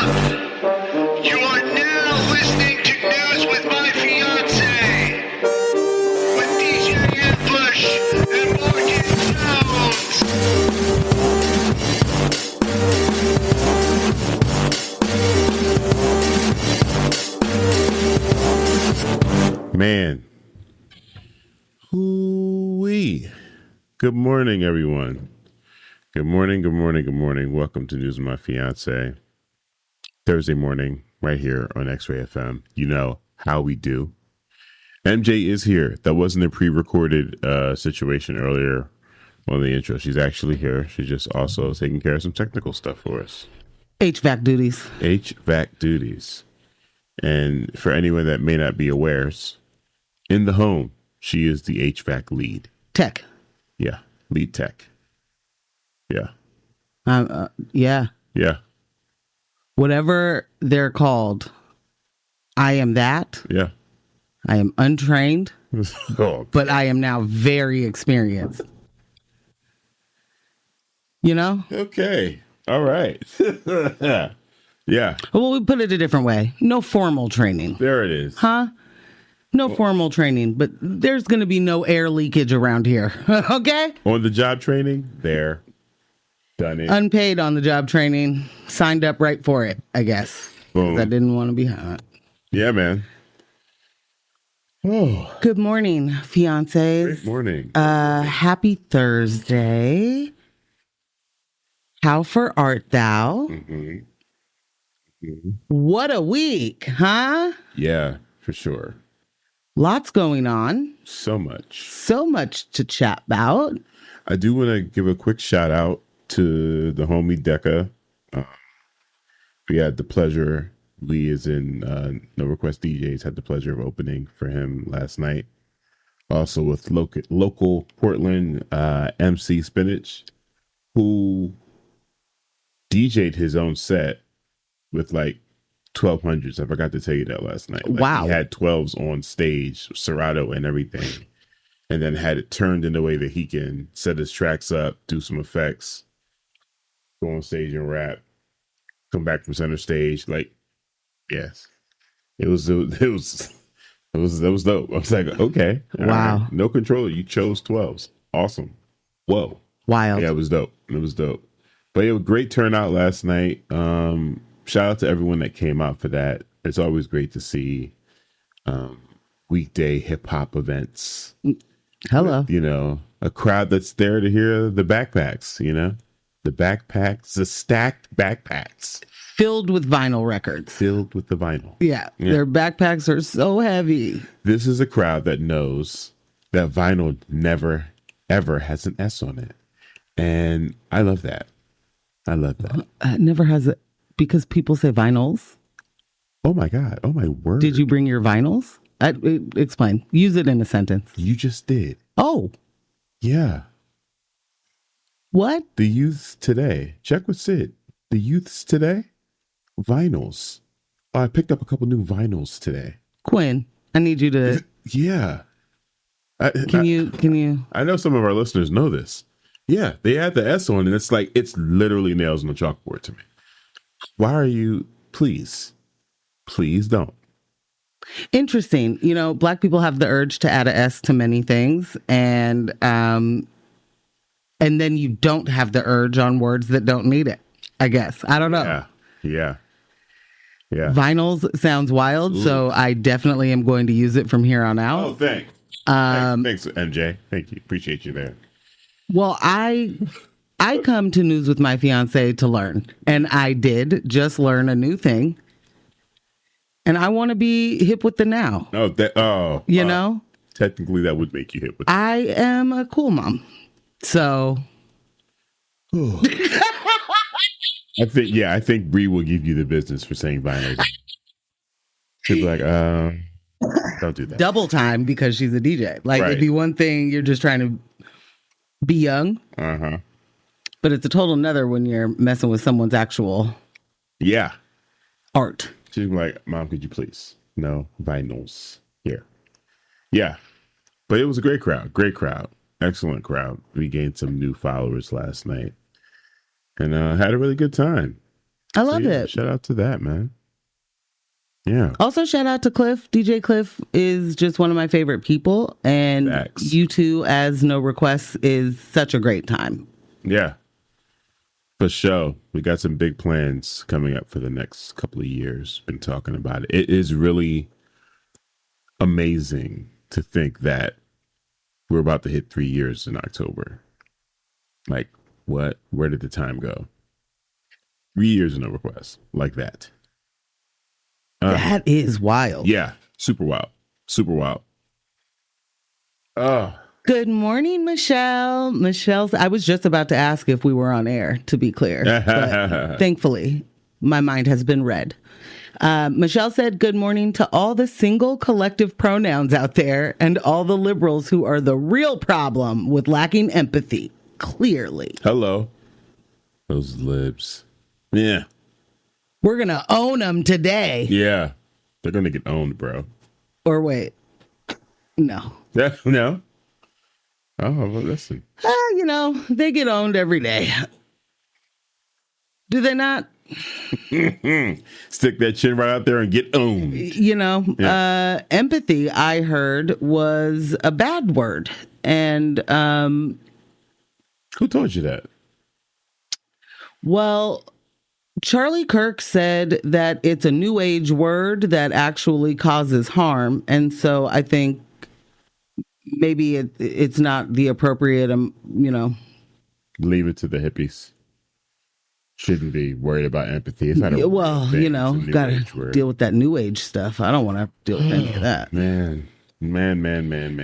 You are now listening to News with My Fiancé with DJ Ambush and Morgan Jones. Man. Hoo-wee. Good morning, everyone. Good morning, good morning, good morning. Welcome to News with My Fiancé. Thursday morning, right here on X-Ray FM. You know how we do. MJ is here. That wasn't a pre-recorded situation earlier on the intro. She's actually here. She's just also taking care of some technical stuff for us. HVAC duties. HVAC duties. And for anyone that may not be aware, in the home, she is the HVAC lead. Tech. Yeah, lead tech. Yeah. Yeah. Yeah. Whatever they're called, I am that. Yeah. I am untrained, Oh, but I am now very experienced. You know? okay. All right. Yeah. Well, we put it a different way. No formal training. There it is. Huh? No formal training, but there's going to be no air leakage around here. Okay? On the job training, there. Done it. Unpaid on the job training. Signed up right for it, I guess. Boom. I didn't want to be hot. Yeah, man. Oh. Good morning, fiancés. Great morning. Happy Thursday. How for art thou? Mm-hmm. Mm-hmm. What a week, huh? Yeah, for sure. Lots going on. So much. So much to chat about. I do want to give a quick shout out to the homie Decca. We had the pleasure, Lee is in No Request DJs, had the pleasure of opening for him last night. Also with local Portland MC Spinach, who DJ'd his own set with like 1200s. I forgot to tell you that last night. Like, wow. He had 12s on stage, Serato and everything, and then had it turned in a way that he can set his tracks up, do some effects, go on stage and rap, come back from center stage. Like, yes, it was dope. I was like, okay, wow, right. No controller. You chose 12s. Awesome. Whoa, wild. Yeah, it was dope. It was dope. But it was a great turnout last night. Shout out to everyone that came out for that. It's always great to see weekday hip hop events. Hello. You know, a crowd that's there to hear the backpacks, you know, the stacked backpacks. Filled with vinyl records. Filled with the vinyl. Yeah. Their backpacks are so heavy. This is a crowd that knows that vinyl never, ever has an S on it. And I love that. I love that. It never has it. Because people say vinyls. Oh my God. Oh my word. Did you bring your vinyls? Explain. Use it in a sentence. You just did. Oh. Yeah. What? The youths today. Check with Sid. The youths today. Vinyls. Oh, I picked up a couple new vinyls today. Quinn, I need you to. Yeah. Can you? I know some of our listeners know this. Yeah. They add the S on and it's like, it's literally nails on the chalkboard to me. Why are you, please don't. Interesting. You know, Black people have the urge to add a S to many things. And then you don't have the urge on words that don't need it, I guess. I don't know. Yeah. Vinyls sounds wild. Ooh. So I definitely am going to use it from here on out. Oh, thanks. Thanks, MJ. Thank you. Appreciate you there. Well, I come to News with My Fiancé to learn, and I did just learn a new thing, and I want to be hip with the now. You know? Technically, that would make you hip with. I am a cool mom, so. I think Bree will give you the business for saying vinyl. She'll be like, don't do that. Double time because she's a DJ. Like, right. It'd be one thing you're just trying to be young. Uh-huh. But it's a total another when you're messing with someone's actual art. She's like, Mom, could you please? No vinyls here. Yeah. But it was a great crowd. Excellent crowd. We gained some new followers last night and had a really good time. I love it. Shout out to that, man. Yeah. Also, shout out to Cliff. DJ Cliff is just one of my favorite people. And Facts. you two as No Requests is such a great time. Yeah. For sure. We got some big plans coming up for the next couple of years. Been talking about it. It is really amazing to think that we're about to hit 3 years in October. Like, what? Where did the time go? 3 years in No Request. Like that. That is wild. Yeah. Super wild. Super wild. Good morning, Michelle. I was just about to ask if we were on air, to be clear. But thankfully, my mind has been read. Michelle said, good morning to all the single collective pronouns out there and all the liberals who are the real problem with lacking empathy. Clearly. Hello. Those libs. Yeah. We're going to own them today. Yeah. They're going to get owned, bro. Or wait. No. No. Oh, well, listen. You know, they get owned every day. Do they not? Stick that chin right out there and get owned. You know, yeah. Empathy, I heard, was a bad word. And who told you that? Well, Charlie Kirk said that it's a new age word that actually causes harm. And so I think maybe it's not the appropriate, you know. Leave it to the hippies. Shouldn't be worried about empathy. It's not a well, thing. You know, got to deal with that new age stuff. I don't want to deal with any of that. Man.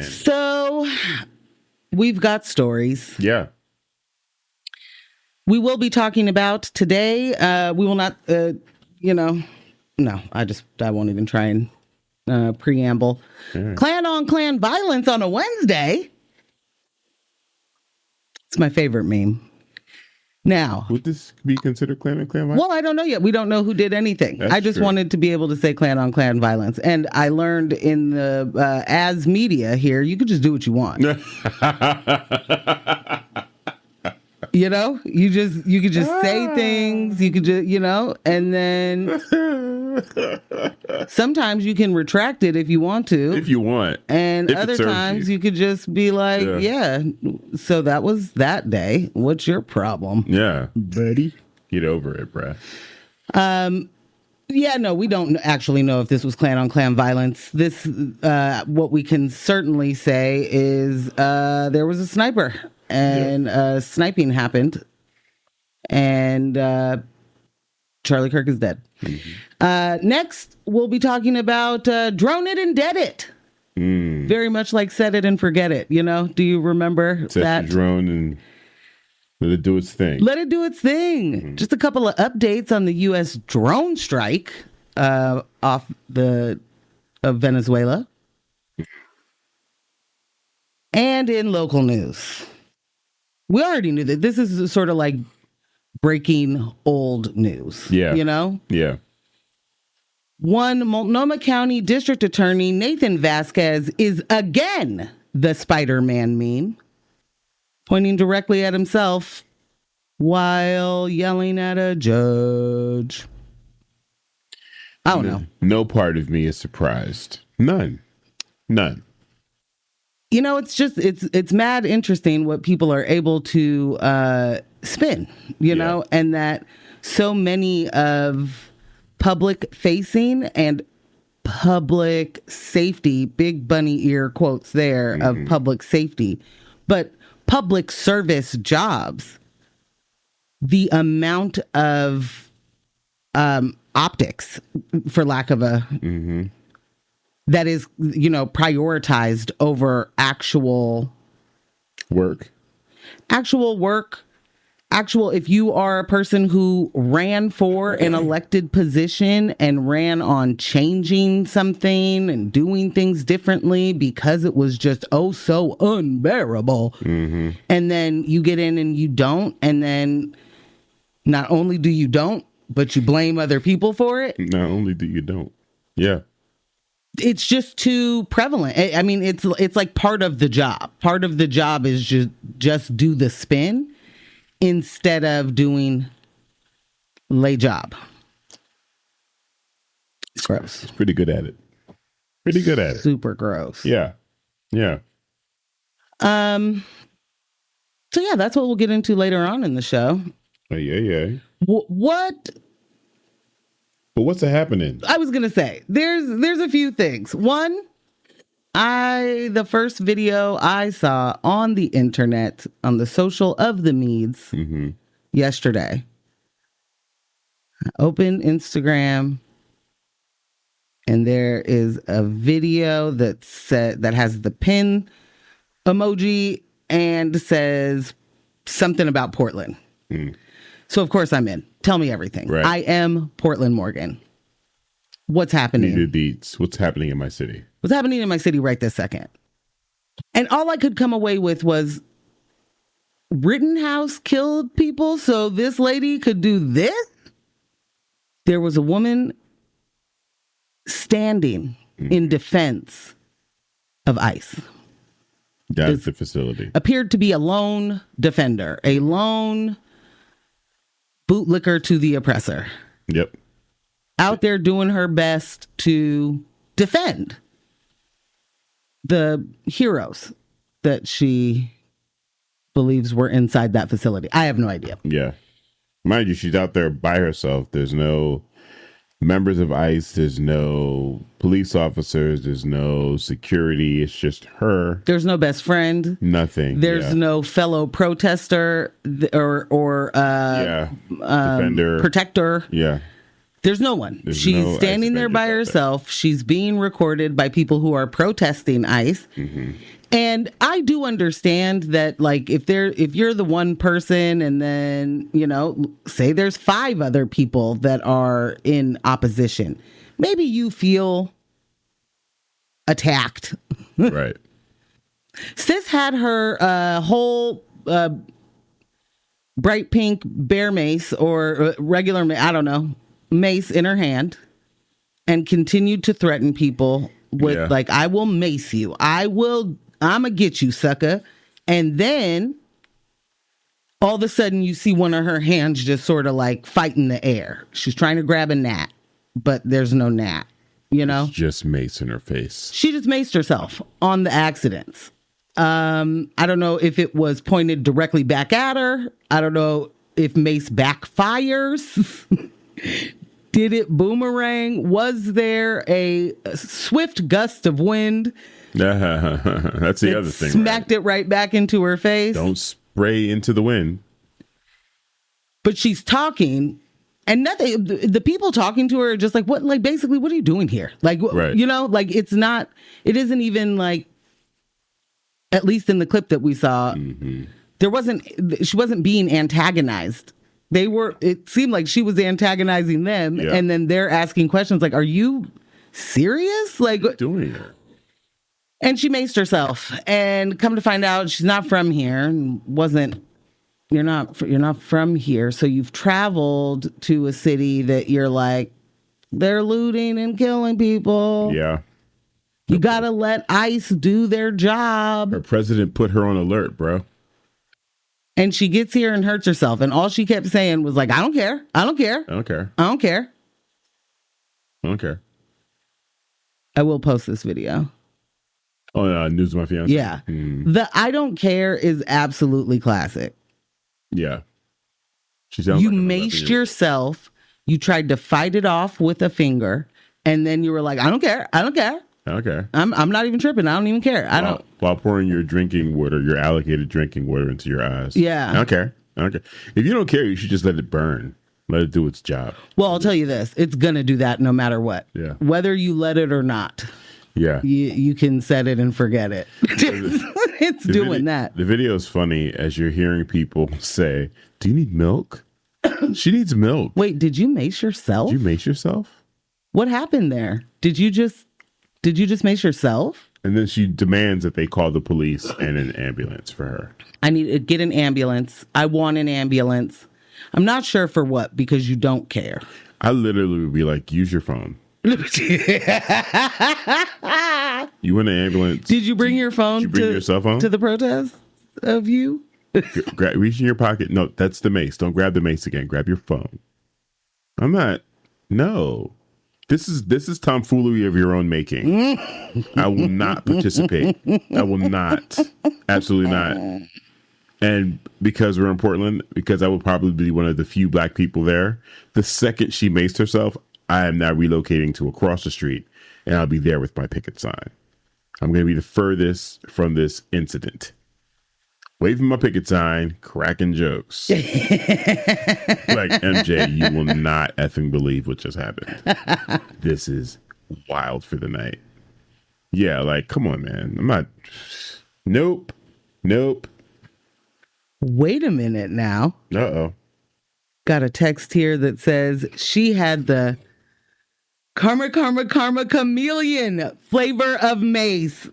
So we've got stories. Yeah. We will be talking about today. We will not, no, I won't even try and preamble. Yeah. Klan on Klan violence on a Wednesday. It's my favorite meme. Now, would this be considered Klan on Klan violence? Well, I don't know yet. We don't know who did anything. That's I just true. wanted to be able to say Klan on Klan violence. And I learned in the as media here, you could just do what you want. You know, you could just say things. You could just, and then sometimes you can retract it if you want to. If you want. And other times you could just be like, yeah, so that was that day. What's your problem? Yeah. Buddy. Get over it, bruh. Yeah, no, we don't actually know if this was Klan on Klan violence. This, what we can certainly say is there was a sniper. And sniping happened, and Charlie Kirk is dead. Mm-hmm. Next, we'll be talking about Drone It and Dead It. Very much like Set It and Forget It. You know, do you remember that? Drone and let it do its thing. Let it do its thing. Mm-hmm. Just a couple of updates on the U.S. drone strike of Venezuela. And in local news. We already knew that this is sort of like breaking old news. Yeah. You know? Yeah. One Multnomah County District Attorney, Nathan Vasquez, is again the Spider-Man meme, pointing directly at himself while yelling at a judge. I don't know. No part of me is surprised. None. You know, it's mad interesting what people are able to spin, you know, and that so many of public facing and public safety, big bunny ear quotes there of public safety, but public service jobs, the amount of optics, for lack of a... that is, prioritized over actual work. If you are a person who ran for an elected position and ran on changing something and doing things differently because it was just, so unbearable. And then you get in and you don't. And then not only do you don't, but you blame other people for it. Not only do you don't. Yeah. It's just too prevalent. I mean, it's like part of the job. Part of the job is just do the spin instead of doing lay job. It's gross. He's pretty good at it. Pretty good at it. Super gross. Yeah. Yeah. So yeah, that's what we'll get into later on in the show. Yeah. What? But what's happening? I was gonna say there's a few things. One, the first video I saw on the internet on the social of the meds yesterday. I opened Instagram, and there is a video that has the pin emoji and says something about Portland. So of course I'm in. Tell me everything. Right. I am Portland Morgan. What's happening? Needed beats. What's happening in my city? What's happening in my city right this second? And all I could come away with was Rittenhouse killed people, so this lady could do this? There was a woman standing in defense of ICE. That's the facility. Appeared to be a lone defender, a lone bootlicker to the oppressor. Yep. Out there doing her best to defend the heroes that she believes were inside that facility. I have no idea. Yeah. Mind you, she's out there by herself. There's no members of ICE. There's no police officers. There's no security. It's just her. There's no best friend. Nothing. There's no fellow protester or defender, protector. Yeah. There's no one. She's no standing ICE there by defenders out herself. She's being recorded by people who are protesting ICE. And I do understand that, like, if you're the one person and then, say there's 5 other people that are in opposition, maybe you feel attacked. Right. Sis had her whole bright pink bear mace or regular, I don't know, mace in her hand and continued to threaten people with like, I will mace you. I'm going to get you, sucker. And then all of a sudden you see one of her hands just sort of like fight in the air. She's trying to grab a gnat, but there's no gnat, It's just mace in her face. She just maced herself on the accidents. I don't know if it was pointed directly back at her. I don't know if mace backfires. Did it boomerang? Was there a swift gust of wind? That's the other thing. Smacked it right back into her face. Don't spray into the wind. But she's talking, and nothing. The people talking to her are just like, what? Like, basically, what are you doing here? Like, right. Like it isn't even like, at least in the clip that we saw, she wasn't being antagonized. It seemed like she was antagonizing them, and then they're asking questions like, are you serious? Like, what are you doing here? And she maced herself, and come to find out she's not from here and you're not from here. So you've traveled to a city that you're like, they're looting and killing people. Yeah. You got to let ICE do their job. Her president put her on alert, bro. And she gets here and hurts herself. And all she kept saying was like, I don't care. I don't care. I don't care. I don't care. I don't care. I will post this video. Oh, News of My Fiancé. Yeah. The I don't care is absolutely classic. Yeah. You maced yourself. You tried to fight it off with a finger. And then you were like, I don't care. I don't care. I don't care. I'm not even tripping. I don't even care. While pouring your drinking water, your allocated drinking water into your eyes. Yeah. I don't care. I don't care. If you don't care, you should just let it burn. Let it do its job. Well, I'll tell you this. It's going to do that no matter what. Yeah. Whether you let it or not. Yeah. You can set it and forget it. It's doing that. The video is funny as you're hearing people say, do you need milk? She needs milk. Wait, did you mace yourself? Did you mace yourself? What happened there? Did you just mace yourself? And then she demands that they call the police and an ambulance for her. I need to get an ambulance. I want an ambulance. I'm not sure for what, because you don't care. I literally would be like, use your phone. You want an ambulance? Did you bring your phone? Did you bring your cell phone to the protest of you? Reach in your pocket. No, that's the mace. Don't grab the mace again. Grab your phone. I'm not. No. This is tomfoolery of your own making. I will not participate. I will not. Absolutely not. And because we're in Portland, because I will probably be one of the few black people there, the second she maced herself, I am now relocating to across the street, and I'll be there with my picket sign. I'm going to be the furthest from this incident. Waving my picket sign, cracking jokes. Like, MJ, you will not effing believe what just happened. This is wild for the night. Yeah, like, come on, man. I'm not. Nope. Wait a minute now. Uh-oh. Got a text here that says she had the karma chameleon flavor of mace.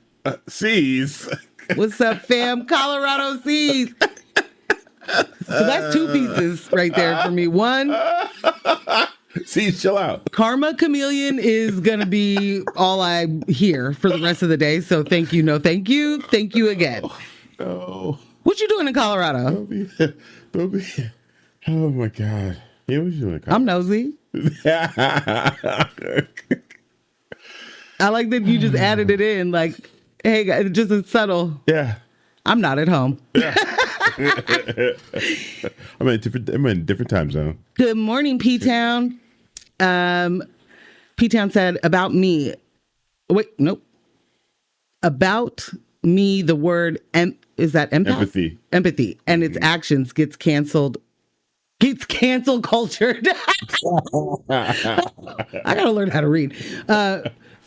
C's. What's up, fam? Colorado C's. So that's 2 pieces right there for me. One, C's, chill out. karma chameleon is going to be all I hear for the rest of the day. So thank you. No, thank you. Thank you again. No. What you doing in Colorado? Don't be. Oh, my God. Yeah, what you doing? I'm nosy. I like that you just added it in. Like, hey, guys, just as subtle. Yeah. I'm not at home. I'm in a different time zone. Good morning, P-Town. P-Town said, about me. Wait, nope. About me, the word, is that empath? Empathy. Empathy. And its actions gets cancel cultured. I gotta learn how to read.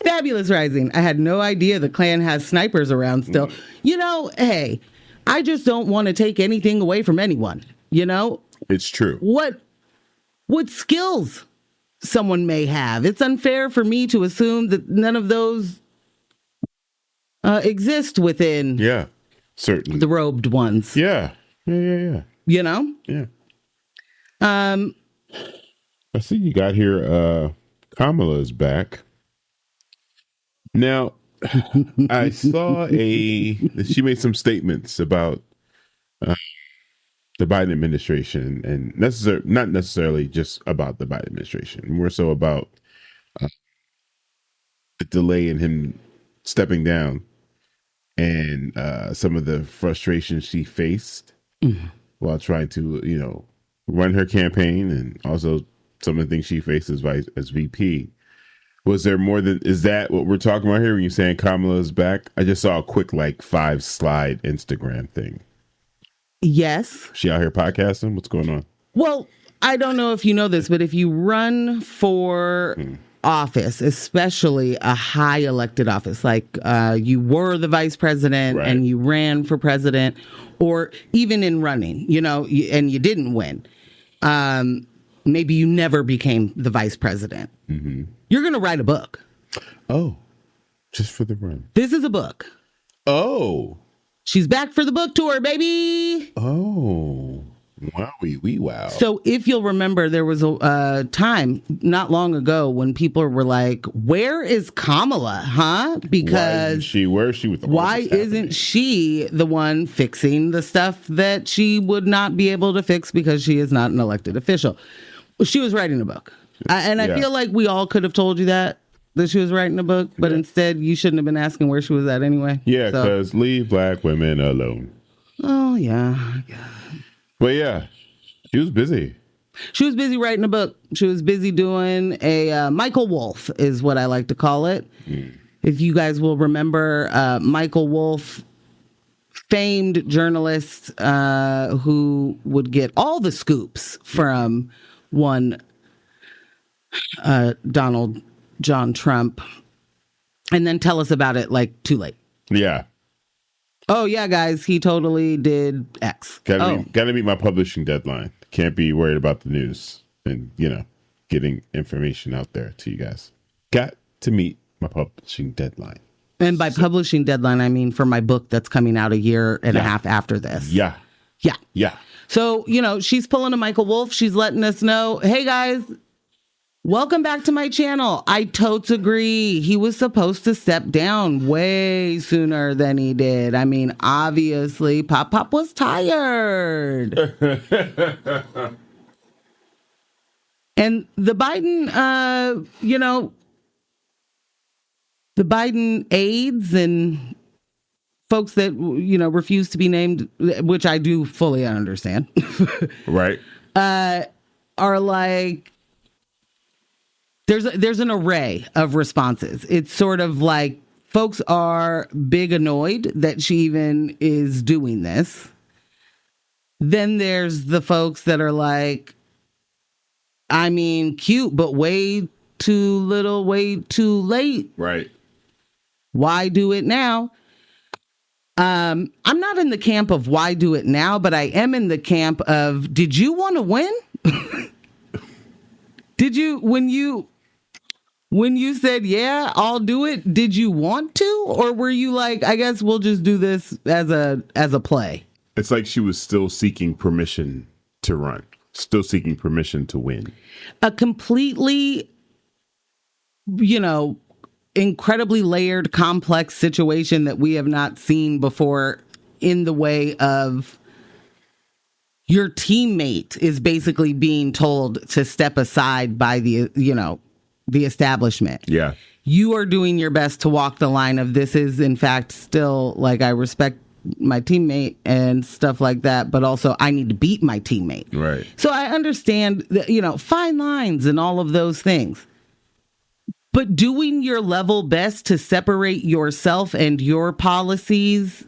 Fabulous Rising. I had no idea the Klan has snipers around still. You know, hey, I just don't want to take anything away from anyone. You know? It's true. What skills someone may have. It's unfair for me to assume that none of those exist within certainly the robed ones. Yeah. You know? Yeah. I see you got here, Kamala is back. Now, I saw she made some statements about the Biden administration, and not necessarily just about the Biden administration, more so about the delay in him stepping down and some of the frustration she faced while trying to, run her campaign, and also some of the things she faced as VP. Was there more than, is that what we're talking about here when you're saying Kamala is back? I just saw a quick 5-slide Instagram thing. Yes. She out here podcasting? What's going on? Well, I don't know if you know this, but if you run for office, especially a high elected office, like you were the vice president and you ran for president, or even in running, and you didn't win, maybe you never became the vice president. Mm-hmm. You're going to write a book. Oh, just for the run. This is a book. Oh. She's back for the book tour, baby. Oh. Wow. So if you'll remember, there was a time not long ago when people were like, where is Kamala, huh? Because where is she with the why isn't she the one fixing the stuff that she would not be able to fix because she is not an elected official? Well, she was writing a book. I feel like we all could have told you that she was writing a book, but instead you shouldn't have been asking where she was at anyway. Yeah, because leave black women alone. Oh, yeah. But yeah, she was busy. She was busy writing a book. She was busy doing a Michael Wolff is what I like to call it. If you guys will remember, Michael Wolff, famed journalist who would get all the scoops from one Donald John Trump and then tell us about it too late. Yeah. Oh, yeah, guys, he totally did X. Gotta meet my publishing deadline. Can't be worried about the news and, getting information out there to you guys. Got to meet my publishing deadline. And by publishing deadline, I mean for my book that's coming out a year and a half after this. Yeah. So, she's pulling a Michael Wolff. She's letting us know, hey, guys, welcome back to my channel. I totes agree. He was supposed to step down way sooner than he did. I mean, obviously, Pop was tired. And the Biden, the Biden aides and folks that, refuse to be named, which I do fully understand. Right. Are like, there's an array of responses. It's sort of like folks are big annoyed that she even is doing this. Then there's the folks that are like, I mean, cute, but way too little, way too late. Right. Why do it now? I'm not in the camp of why do it now, but I am in the camp of, did you want to win? Did you, when you said, yeah, I'll do it, did you want to? Or were you like, I guess we'll just do this as a play? It's like she was still seeking permission to run, still seeking permission to win. A completely, incredibly layered, complex situation that we have not seen before, in the way of your teammate is basically being told to step aside by the establishment. Yeah. You are doing your best to walk the line of, this is in fact still like, I respect my teammate and stuff like that, but also I need to beat my teammate. Right. So I understand that, fine lines and all of those things. But doing your level best to separate yourself and your policies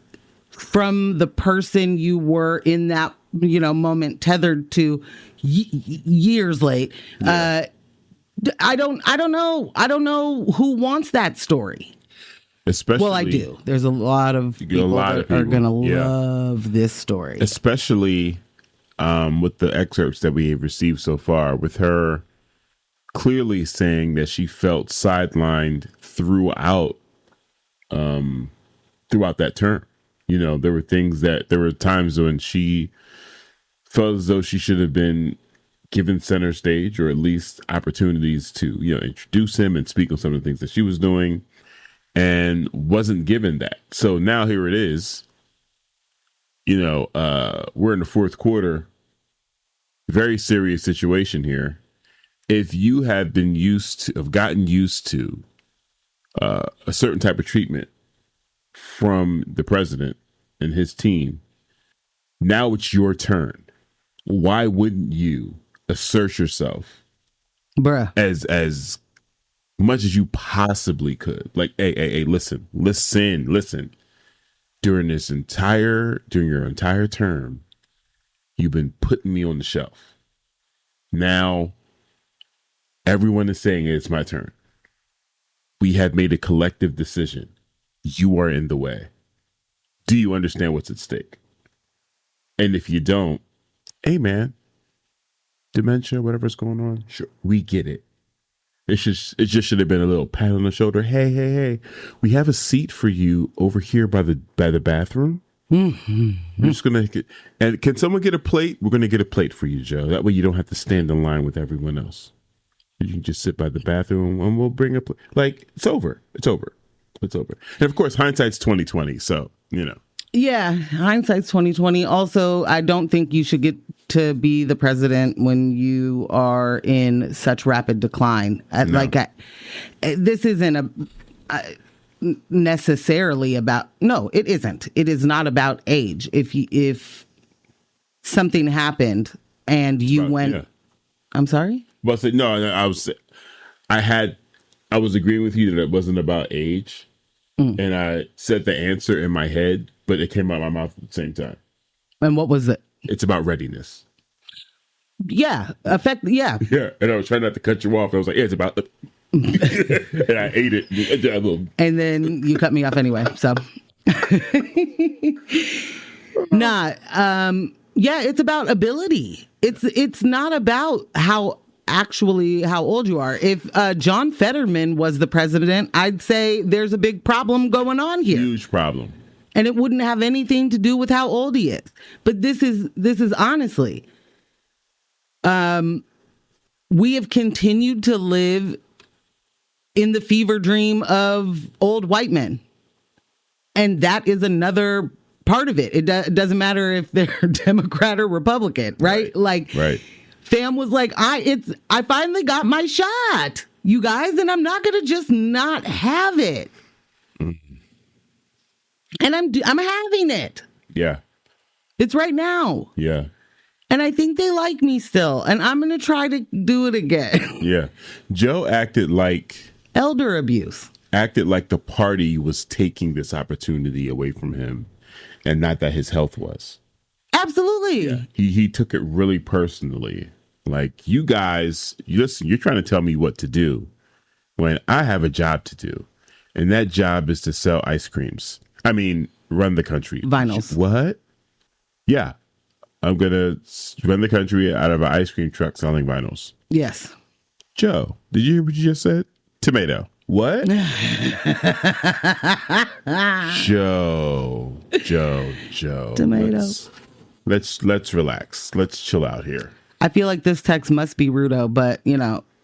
from the person you were in that, moment tethered to years late. Yeah. I don't know. I don't know who wants that story. Especially, well, I do. There's a lot of people that are going to love this story. Especially with the excerpts that we have received so far, with her clearly saying that she felt sidelined throughout that term. There were times when she felt as though she should have been given center stage, or at least opportunities to, introduce him and speak on some of the things that she was doing, and wasn't given that. So now here it is, we're in the fourth quarter, very serious situation here. If you have gotten used to a certain type of treatment from the president and his team, now it's your turn. Why wouldn't you assert yourself, bruh, as much as you possibly could? Like, hey, listen. During your entire term, you've been putting me on the shelf. Now, everyone is saying it's my turn. We have made a collective decision. You are in the way. Do you understand what's at stake? And if you don't, hey man, dementia, whatever's going on, sure, we get it. It just should have been a little pat on the shoulder. Hey, we have a seat for you over here by the bathroom. Mm-hmm. We're just gonna and can someone get a plate? We're gonna get a plate for you, Joe. That way you don't have to stand in line with everyone else. You can just sit by the bathroom and we'll bring a plate. Like, it's over. And of course, hindsight's 20/20. So Yeah, hindsight's 20/20. Also, I don't think you should get to be the president when you are in such rapid decline. No. This isn't necessarily about. No, it isn't. It is not about age. If something happened and you went, yeah. I'm sorry. Well, no, I was agreeing with you that it wasn't about age, and I said the answer in my head, but it came out of my mouth at the same time. And what was it? It's about readiness. Yeah. Yeah. Yeah. And I was trying not to cut you off. I was like, yeah, it's about. And I ate it. And then you cut me off anyway. So. Yeah, it's about ability. It's not about how old you are. If John Fetterman was the president, I'd say there's a big problem going on here. Huge problem. And it wouldn't have anything to do with how old he is. But this is honestly, we have continued to live in the fever dream of old white men. And that is another part of it. It doesn't matter if they're Democrat or Republican, right? Right. Fam was like, I finally got my shot, you guys, and I'm not gonna just not have it. And I'm having it. Yeah. It's right now. Yeah. And I think they like me still. And I'm going to try to do it again. Yeah. Joe acted like elder abuse. Acted like the party was taking this opportunity away from him and not that his health was. Absolutely. Yeah. He took it really personally. Like, you guys, listen, you're trying to tell me what to do when I have a job to do. And that job is to sell ice creams. I mean, run the country. Vinyls. What? Yeah. I'm going to run the country out of an ice cream truck selling vinyls. Yes. Joe, did you hear what you just said? Tomato. What? Joe. Tomato. Let's relax. Let's chill out here. I feel like this text must be Rudo, but,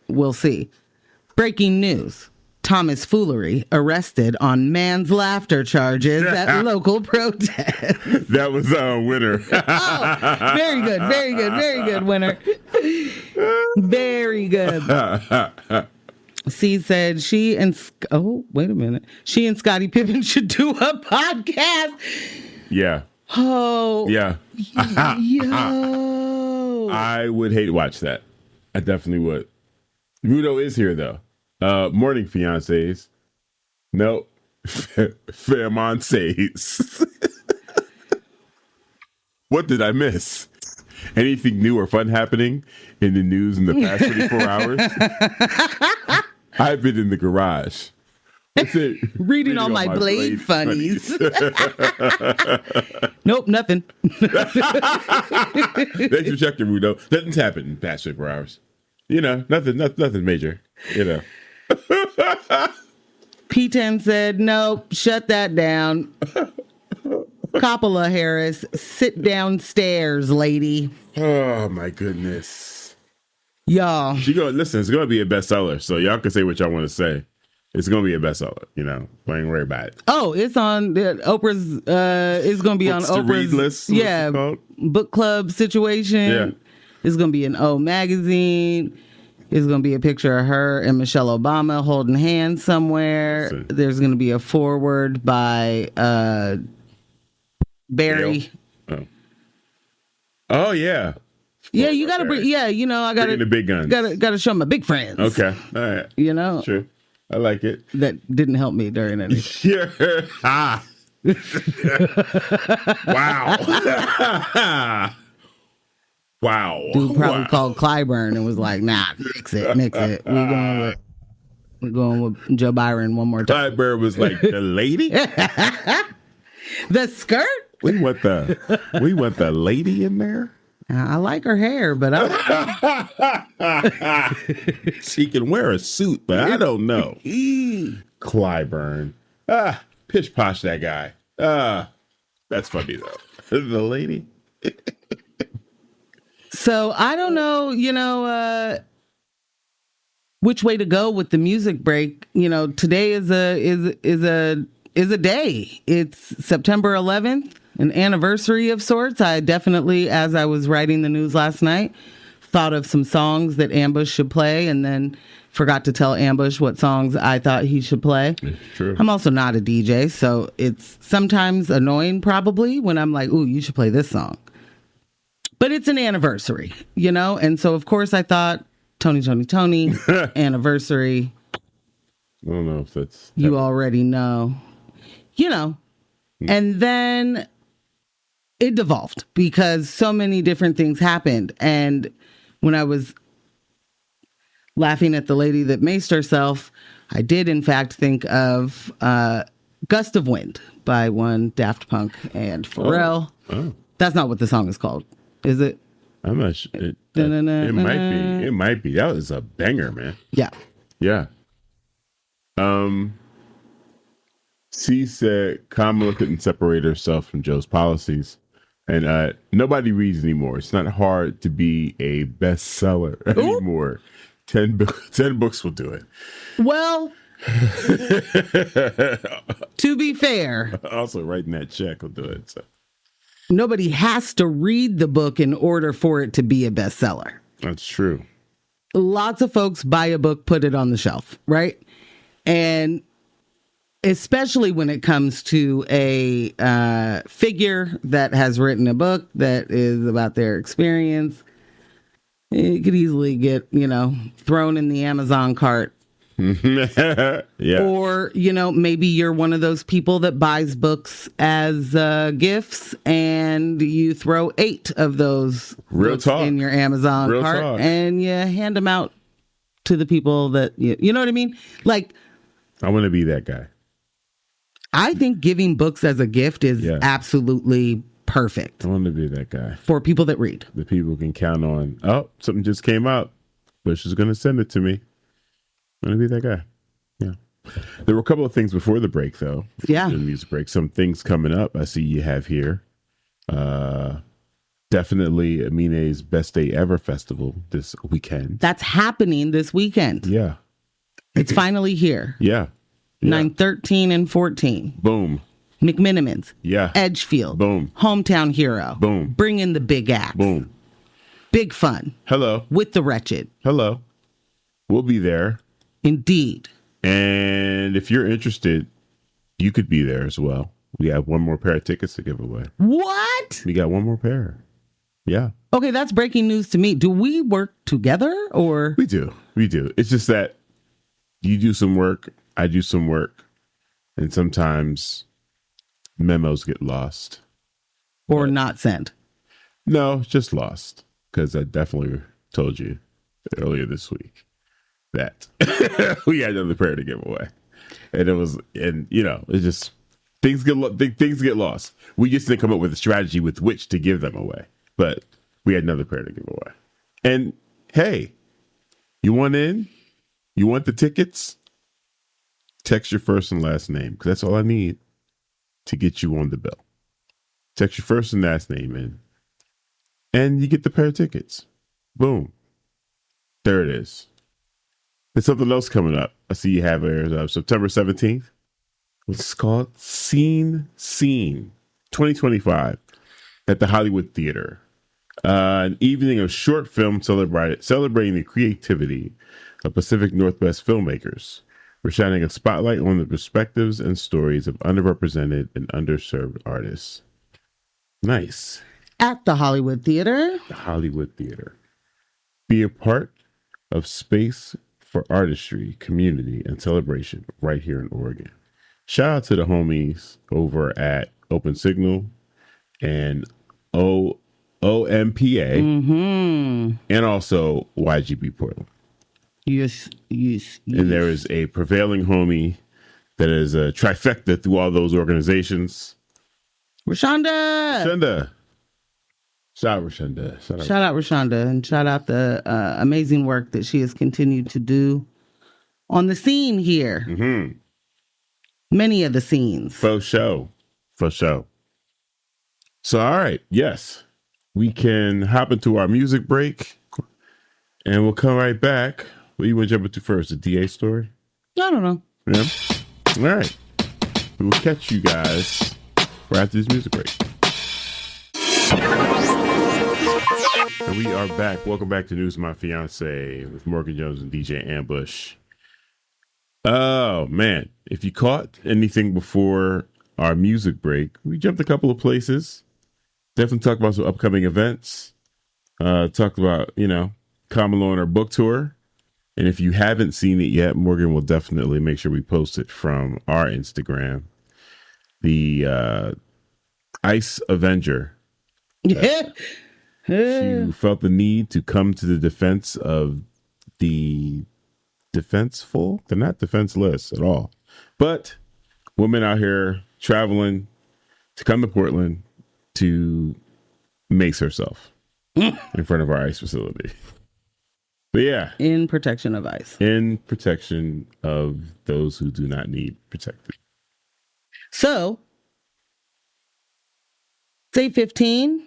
we'll see. Breaking news. Thomas Foolery arrested on man's laughter charges at local protest. That was a winner. Oh, very good, winner. Very good. C said she and Scottie Pippen should do a podcast. Yeah. Oh. Yeah. Yo. I would hate to watch that. I definitely would. Rudo is here though. Morning, fiancés. No, fiancés. What did I miss? Anything new or fun happening in the news in the past 24 hours? I've been in the garage. Reading all my Blade funnies. Nope, nothing. Thanks for checking, Rudo. Nothing's happened in the past 24 hours. Nothing major. P10 said, nope, shut that down. Coppola Harris, sit downstairs, lady. Oh, my goodness. Y'all. Listen, it's going to be a bestseller, so y'all can say what y'all want to say. It's going to be a bestseller, don't worry about it. Oh, it's on Oprah's, it's going to be Books on to Oprah's. read list, yeah, book club situation. Yeah. It's going to be in O Magazine. There's going to be a picture of her and Michelle Obama holding hands somewhere. There's going to be a foreword by Barry. Oh yeah. Yeah, you got to bring. Yeah, I got to the big guns. Got to show my big friends. Okay, all right. True. I like it. That didn't help me during any. Yeah. Wow. Wow. Dude probably called Clyburn and was like, nah, mix it. We're going with Joe Byron one more time. Clyburn was like, the lady? The skirt? We want the lady in there? I like her hair, but she can wear a suit, but I don't know. Clyburn. Pish posh that guy. That's funny though. The lady. So I don't know, which way to go with the music break. Today is a day. It's September 11th, an anniversary of sorts. I definitely, as I was writing the news last night, thought of some songs that Ambush should play, and then forgot to tell Ambush what songs I thought he should play. It's true. I'm also not a DJ, so it's sometimes annoying probably when I'm like, ooh, you should play this song. But it's an anniversary, And so, of course, I thought, Tony, anniversary. I don't know if that's... You already know. And then it devolved because so many different things happened. And when I was laughing at the lady that maced herself, I did, in fact, think of Gust of Wind by one Daft Punk and Pharrell. Oh. That's not what the song is called. Is it? I'm not sure. It might be. It might be. That was a banger, man. Yeah. Yeah. C said Kamala couldn't separate herself from Joe's policies. And nobody reads anymore. It's not hard to be a bestseller anymore. 10 books will do it. Well, to be fair. Also, writing that check will do it. So. Nobody has to read the book in order for it to be a bestseller. That's true. Lots of folks buy a book, put it on the shelf, right? And especially when it comes to a figure that has written a book that is about their experience, it could easily get, thrown in the Amazon cart. Yeah. Or, maybe you're one of those people that buys books as gifts and you throw 8 of those books in your Amazon cart and you hand them out to the people that, you know what I mean? Like, I want to be that guy. I think giving books as a gift is absolutely perfect. I want to be that guy. For people that read. The people can count on, oh, something just came out. Bush is going to send it to me. I want to be that guy. Yeah. There were a couple of things before the break, though. Yeah. The music break. Some things coming up I see you have here. Definitely Aminé's Best Day Ever Festival this weekend. That's happening this weekend. Yeah. It's finally here. Yeah. 9/13 and 14. Boom. McMinimans. Yeah. Edgefield. Boom. Hometown Hero. Boom. Bring in the big acts. Boom. Big fun. Hello. With the wretched. Hello. We'll be there. Indeed. And if you're interested, you could be there as well. We have one more pair of tickets to give away. What? We got one more pair. Yeah. Okay, that's breaking news to me. Do we work together or? We do. We do. It's just that you do some work, I do some work, and sometimes memos get lost. Or not sent. No, just lost. Because I definitely told you earlier this week that we had another pair to give away. And it's just things get lost. We just didn't come up with a strategy with which to give them away. But we had another pair to give away. And hey, you want in? You want the tickets? Text your first and last name, because that's all I need to get you on the bill. Text your first and last name in, and you get the pair of tickets. Boom. There it is. There's something else coming up. I see you have here September 17th. What's it called? Cine 2025 at the Hollywood Theater. An evening of short film celebrating the creativity of Pacific Northwest filmmakers. We're shining a spotlight on the perspectives and stories of underrepresented and underserved artists. Nice. At the Hollywood Theater. The Hollywood Theater. Be a part of space for artistry, community, and celebration right here in Oregon. Shout out to the homies over at Open Signal and OMPA and also YGB Portland. Yes. And there is a prevailing homie that is a trifecta through all those organizations. Rashonda. Shout out Rashonda. Shout out Rashonda, and shout out the amazing work that she has continued to do on the scene here. Mm-hmm. Many of the scenes. For show. So, all right. Yes. We can hop into our music break and we'll come right back. What do you want to jump into first? The DA story? I don't know. Yeah. All right. We will catch you guys right after this music break. And we are back. Welcome back to News of My Fiancé with Morgan Jones and DJ Ambush. Oh, man. If you caught anything before our music break, we jumped a couple of places. Definitely talked about some upcoming events. Talked about, Kamala on her book tour. And if you haven't seen it yet, Morgan will definitely make sure we post it from our Instagram. The ICE Avenger. She felt the need to come to the defense of the defenseful. They're not defenseless at all. But women out here traveling to come to Portland to mace herself in front of our ICE facility. But yeah. In protection of ICE. In protection of those who do not need protected. So, say 15.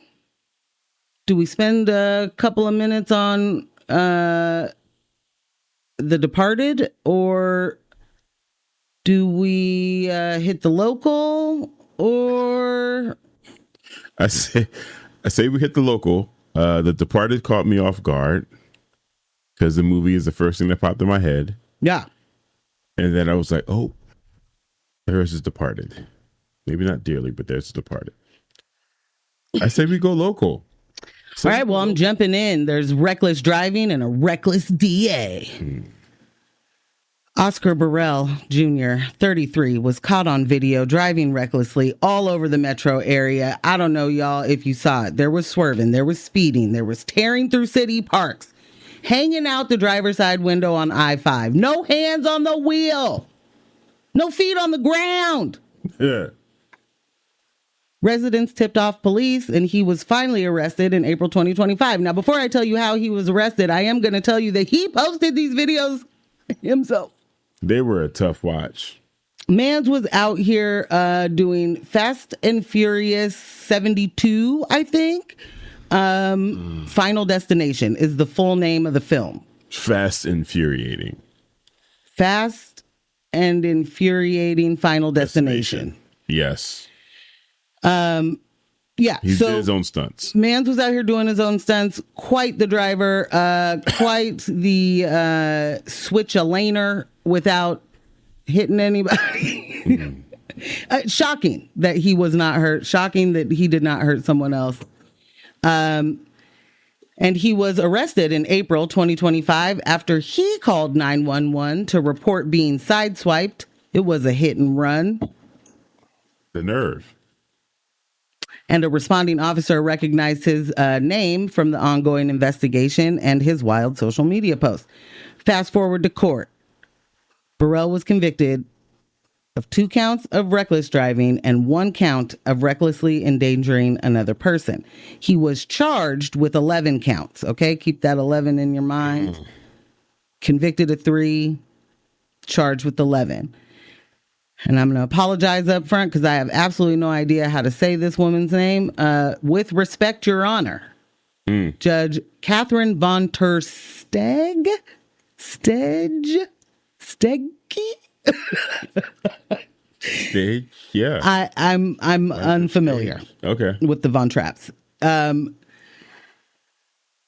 Do we spend a couple of minutes on The Departed, or do we hit the local, or? I say we hit the local. The Departed caught me off guard. because the movie is the first thing that popped in my head. Yeah. And then I was like, oh, there's his Departed. Maybe not dearly, but there's his Departed. I say we go local. All right, well, I'm jumping in. There's reckless driving and a reckless DA. Oscar Burrell Jr., 33, was caught on video driving recklessly all over the metro area. I don't know, y'all, if you saw it. There was swerving, there was speeding, there was tearing through city parks, hanging out the driver's side window on I-5. No hands on the wheel. No feet on the ground. Yeah. Residents tipped off police, and he was finally arrested in April 2025. Now, before I tell you how he was arrested, I am going to tell you that he posted these videos himself. They were a tough watch. Mans was out here doing Fast and Furious 72, I think. Final Destination is the full name of the film. Fast and infuriating. Fast and Infuriating Final Destination. Yes. Yeah. He did his own stunts. Mans was out here doing his own stunts. Quite the driver. Quite the switch-a-laner without hitting anybody. Shocking that he was not hurt. Shocking that he did not hurt someone else. And he was arrested in April 2025 after he called 911 to report being sideswiped. It was a hit and run. The nerve. And a responding officer recognized his name from the ongoing investigation and his wild social media posts. Fast forward to court. Burrell was convicted of 2 counts of reckless driving and 1 count of recklessly endangering another person. He was charged with 11 counts. Okay, keep that 11 in your mind. Convicted of 3, charged with 11. And I'm going to apologize up front because I have absolutely no idea how to say this woman's name. With respect, Your Honor, Judge Catherine von ter Steg? Steggy? Stage? Yeah. I'm unfamiliar. Okay. With the Von Trapps.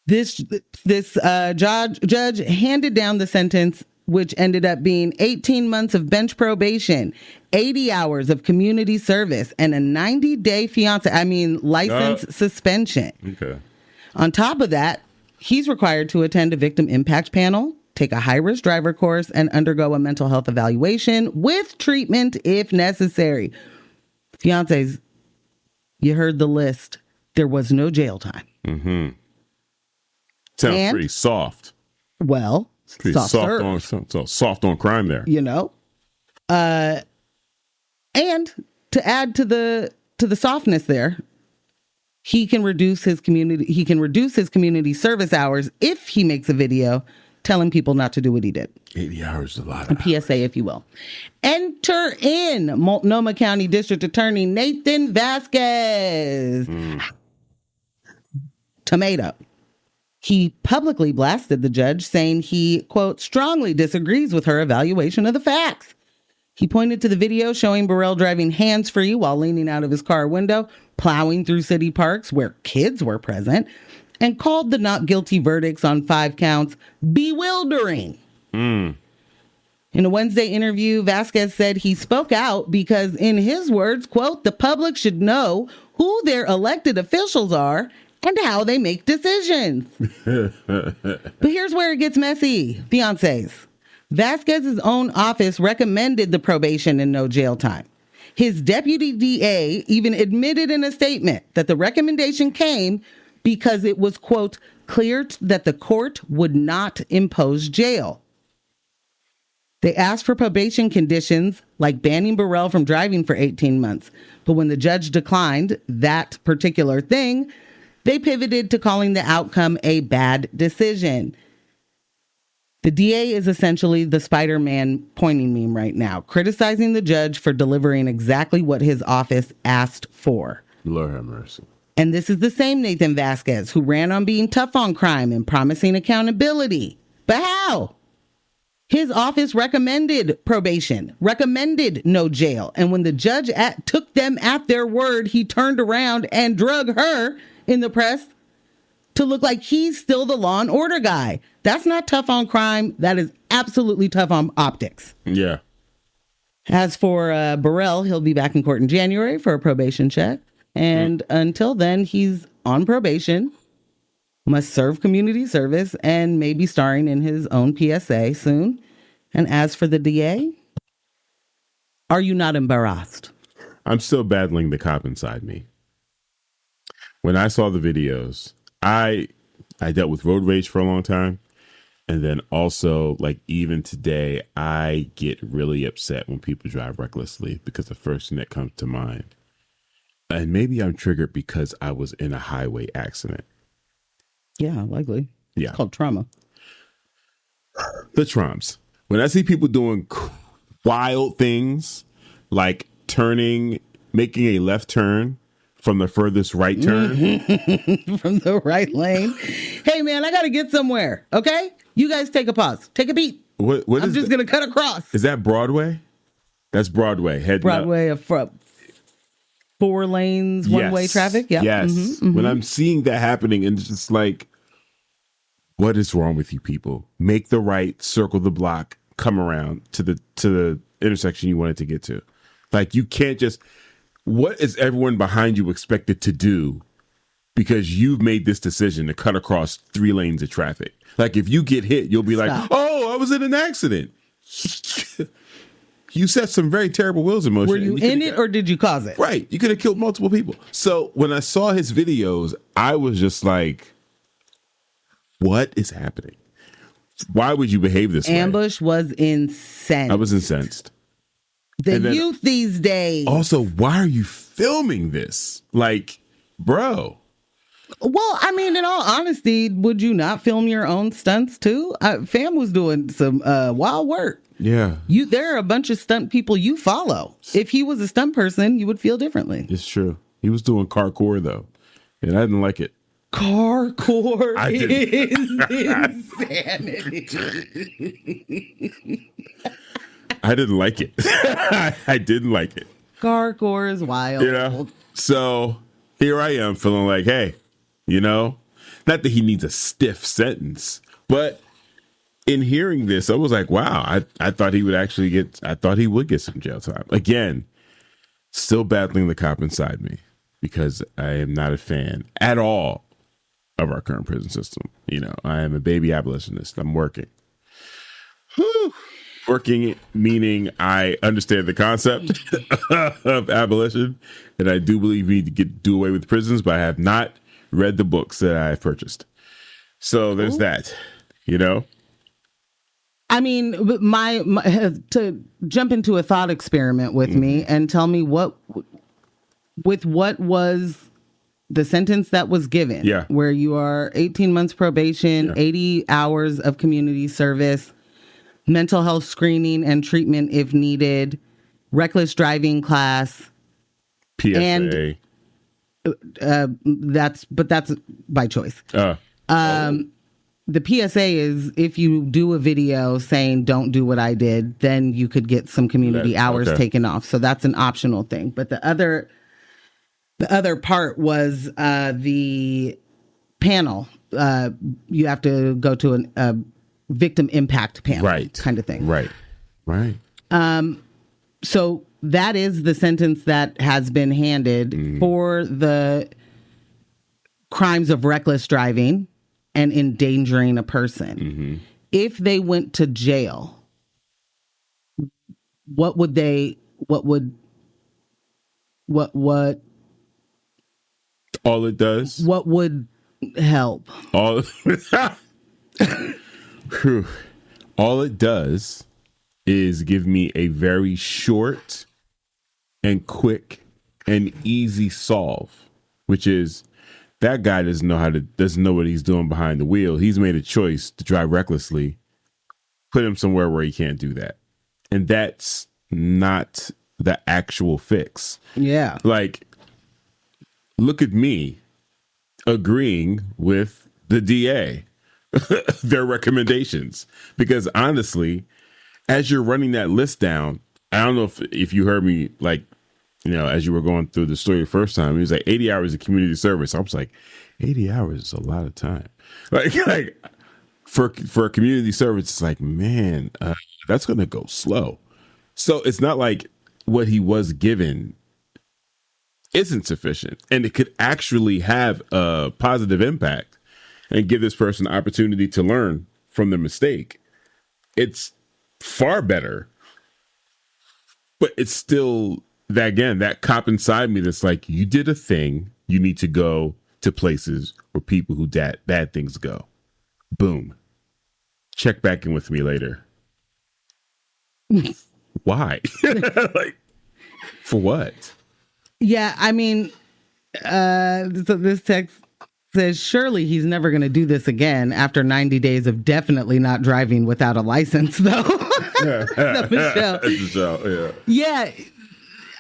This judge handed down the sentence, which ended up being 18 months of bench probation, 80 hours of community service, and a 90-day license suspension. Okay. On top of that, he's required to attend a victim impact panel, take a high-risk driver course, and undergo a mental health evaluation with treatment if necessary. Fiancés, you heard the list. There was no jail time. Mm-hmm. Sounds pretty soft. Well, pretty soft on crime there. You know? And to add to the softness there, he can reduce his community service hours if he makes a video telling people not to do what he did. 80 hours is a lot. A PSA, if you will. Enter in Multnomah County District Attorney Nathan Vasquez. Tomato. He publicly blasted the judge, saying he, quote, strongly disagrees with her evaluation of the facts. He pointed to the video showing Burrell driving hands-free while leaning out of his car window, plowing through city parks where kids were present, and called the not guilty verdicts on 5 counts bewildering. In a Wednesday interview, Vasquez said he spoke out because, in his words, quote, the public should know who their elected officials are and how they make decisions. But here's where it gets messy, fiancés. Vasquez's own office recommended the probation and no jail time. His deputy DA even admitted in a statement that the recommendation came because it was, quote, clear that the court would not impose jail. They asked for probation conditions like banning Burrell from driving for 18 months. But when the judge declined that particular thing, they pivoted to calling the outcome a bad decision. The DA is essentially the Spider-Man pointing meme right now, criticizing the judge for delivering exactly what his office asked for. Lord have mercy. And this is the same Nathan Vasquez who ran on being tough on crime and promising accountability. But how? His office recommended probation, recommended no jail. And when the judge took them at their word, he turned around and drug her in the press to look like he's still the law and order guy. That's not tough on crime. That is absolutely tough on optics. Yeah. As for Burrell, he'll be back in court in January for a probation check. And until then, he's on probation, must serve community service, and may be starring in his own PSA soon. And as for the DA, are you not embarrassed? I'm still battling the cop inside me. When I saw the videos, I dealt with road rage for a long time. And then also, like, even today, I get really upset when people drive recklessly because the first thing that comes to mind. And maybe I'm triggered because I was in a highway accident. Yeah, likely. Yeah. It's called trauma. The trumps. When I see people doing wild things like making a left turn from the furthest right turn. From the right lane. Hey, man, I got to get somewhere. Okay? You guys take a pause. Take a beat. What I'm just going to cut across. Is that Broadway? That's Broadway. Broadway of 4 lanes, one-way traffic. Yeah. Yes. Mm-hmm. When I'm seeing that happening, and it's just like, what is wrong with you people? Make the right, circle the block, come around to the intersection you wanted to get to. Like, you can't just. What is everyone behind you expected to do because you've made this decision to cut across 3 lanes of traffic? Like, if you get hit, you'll be like, oh, I was in an accident. You set some very terrible wheels in motion. Were you in it or did you cause it? Right. You could have killed multiple people. So when I saw his videos, I was just like, what is happening? Why would you behave this way? Ambush was incensed. I was incensed. The youth these days. Also, why are you filming this? Like, bro. Well, I mean, in all honesty, would you not film your own stunts too? Fam was doing some wild work. Yeah. There are a bunch of stunt people you follow. If he was a stunt person, you would feel differently. It's true. He was doing parkour though, and I didn't like it. Parkour is insanity. I didn't like it. I didn't like it. Parkour is wild. You know? So here I am feeling like, hey, not that he needs a stiff sentence, but in hearing this, I was like, wow, I thought he would get some jail time. Again, still battling the cop inside me because I am not a fan at all of our current prison system. I am a baby abolitionist. I'm working. Whew. Working, meaning I understand the concept of abolition, and I do believe we need to do away with prisons, but I have not read the books that I've purchased. So there's that, I mean, my to jump into a thought experiment with me and tell me what was the sentence that was given. Yeah. Where you are 18 months probation, 80 hours of community service, mental health screening and treatment if needed, reckless driving class, PSA. And that's by choice. The PSA is if you do a video saying don't do what I did, then you could get some community hours taken off. So that's an optional thing. But the other part was the panel. You have to go to a victim impact panel, right? Kind of thing, right. So that is the sentence that has been handed for the crimes of reckless driving and endangering a person. If they went to jail, what would all it does? What would help? All it does is give me a very short and quick and easy solve, which is that guy doesn't know what he's doing behind the wheel. He's made a choice to drive recklessly. Put him somewhere where he can't do that. And that's not the actual fix. Yeah. Like, look at me agreeing with the DA, their recommendations. Because honestly, as you're running that list down, I don't know if you heard me, like, as you were going through the story the first time, it was like 80 hours of community service. I was like, 80 hours is a lot of time. Like for a community service, it's like, man, that's going to go slow. So it's not like what he was given isn't sufficient, and it could actually have a positive impact and give this person the opportunity to learn from their mistake. It's far better, but it's still that, again, that cop inside me that's like, you did a thing. You need to go to places where people who bad things go. Boom. Check back in with me later. Why? Like, for what? Yeah, I mean, so this text says, surely he's never going to do this again after 90 days of definitely not driving without a license, though. Michelle. Yeah,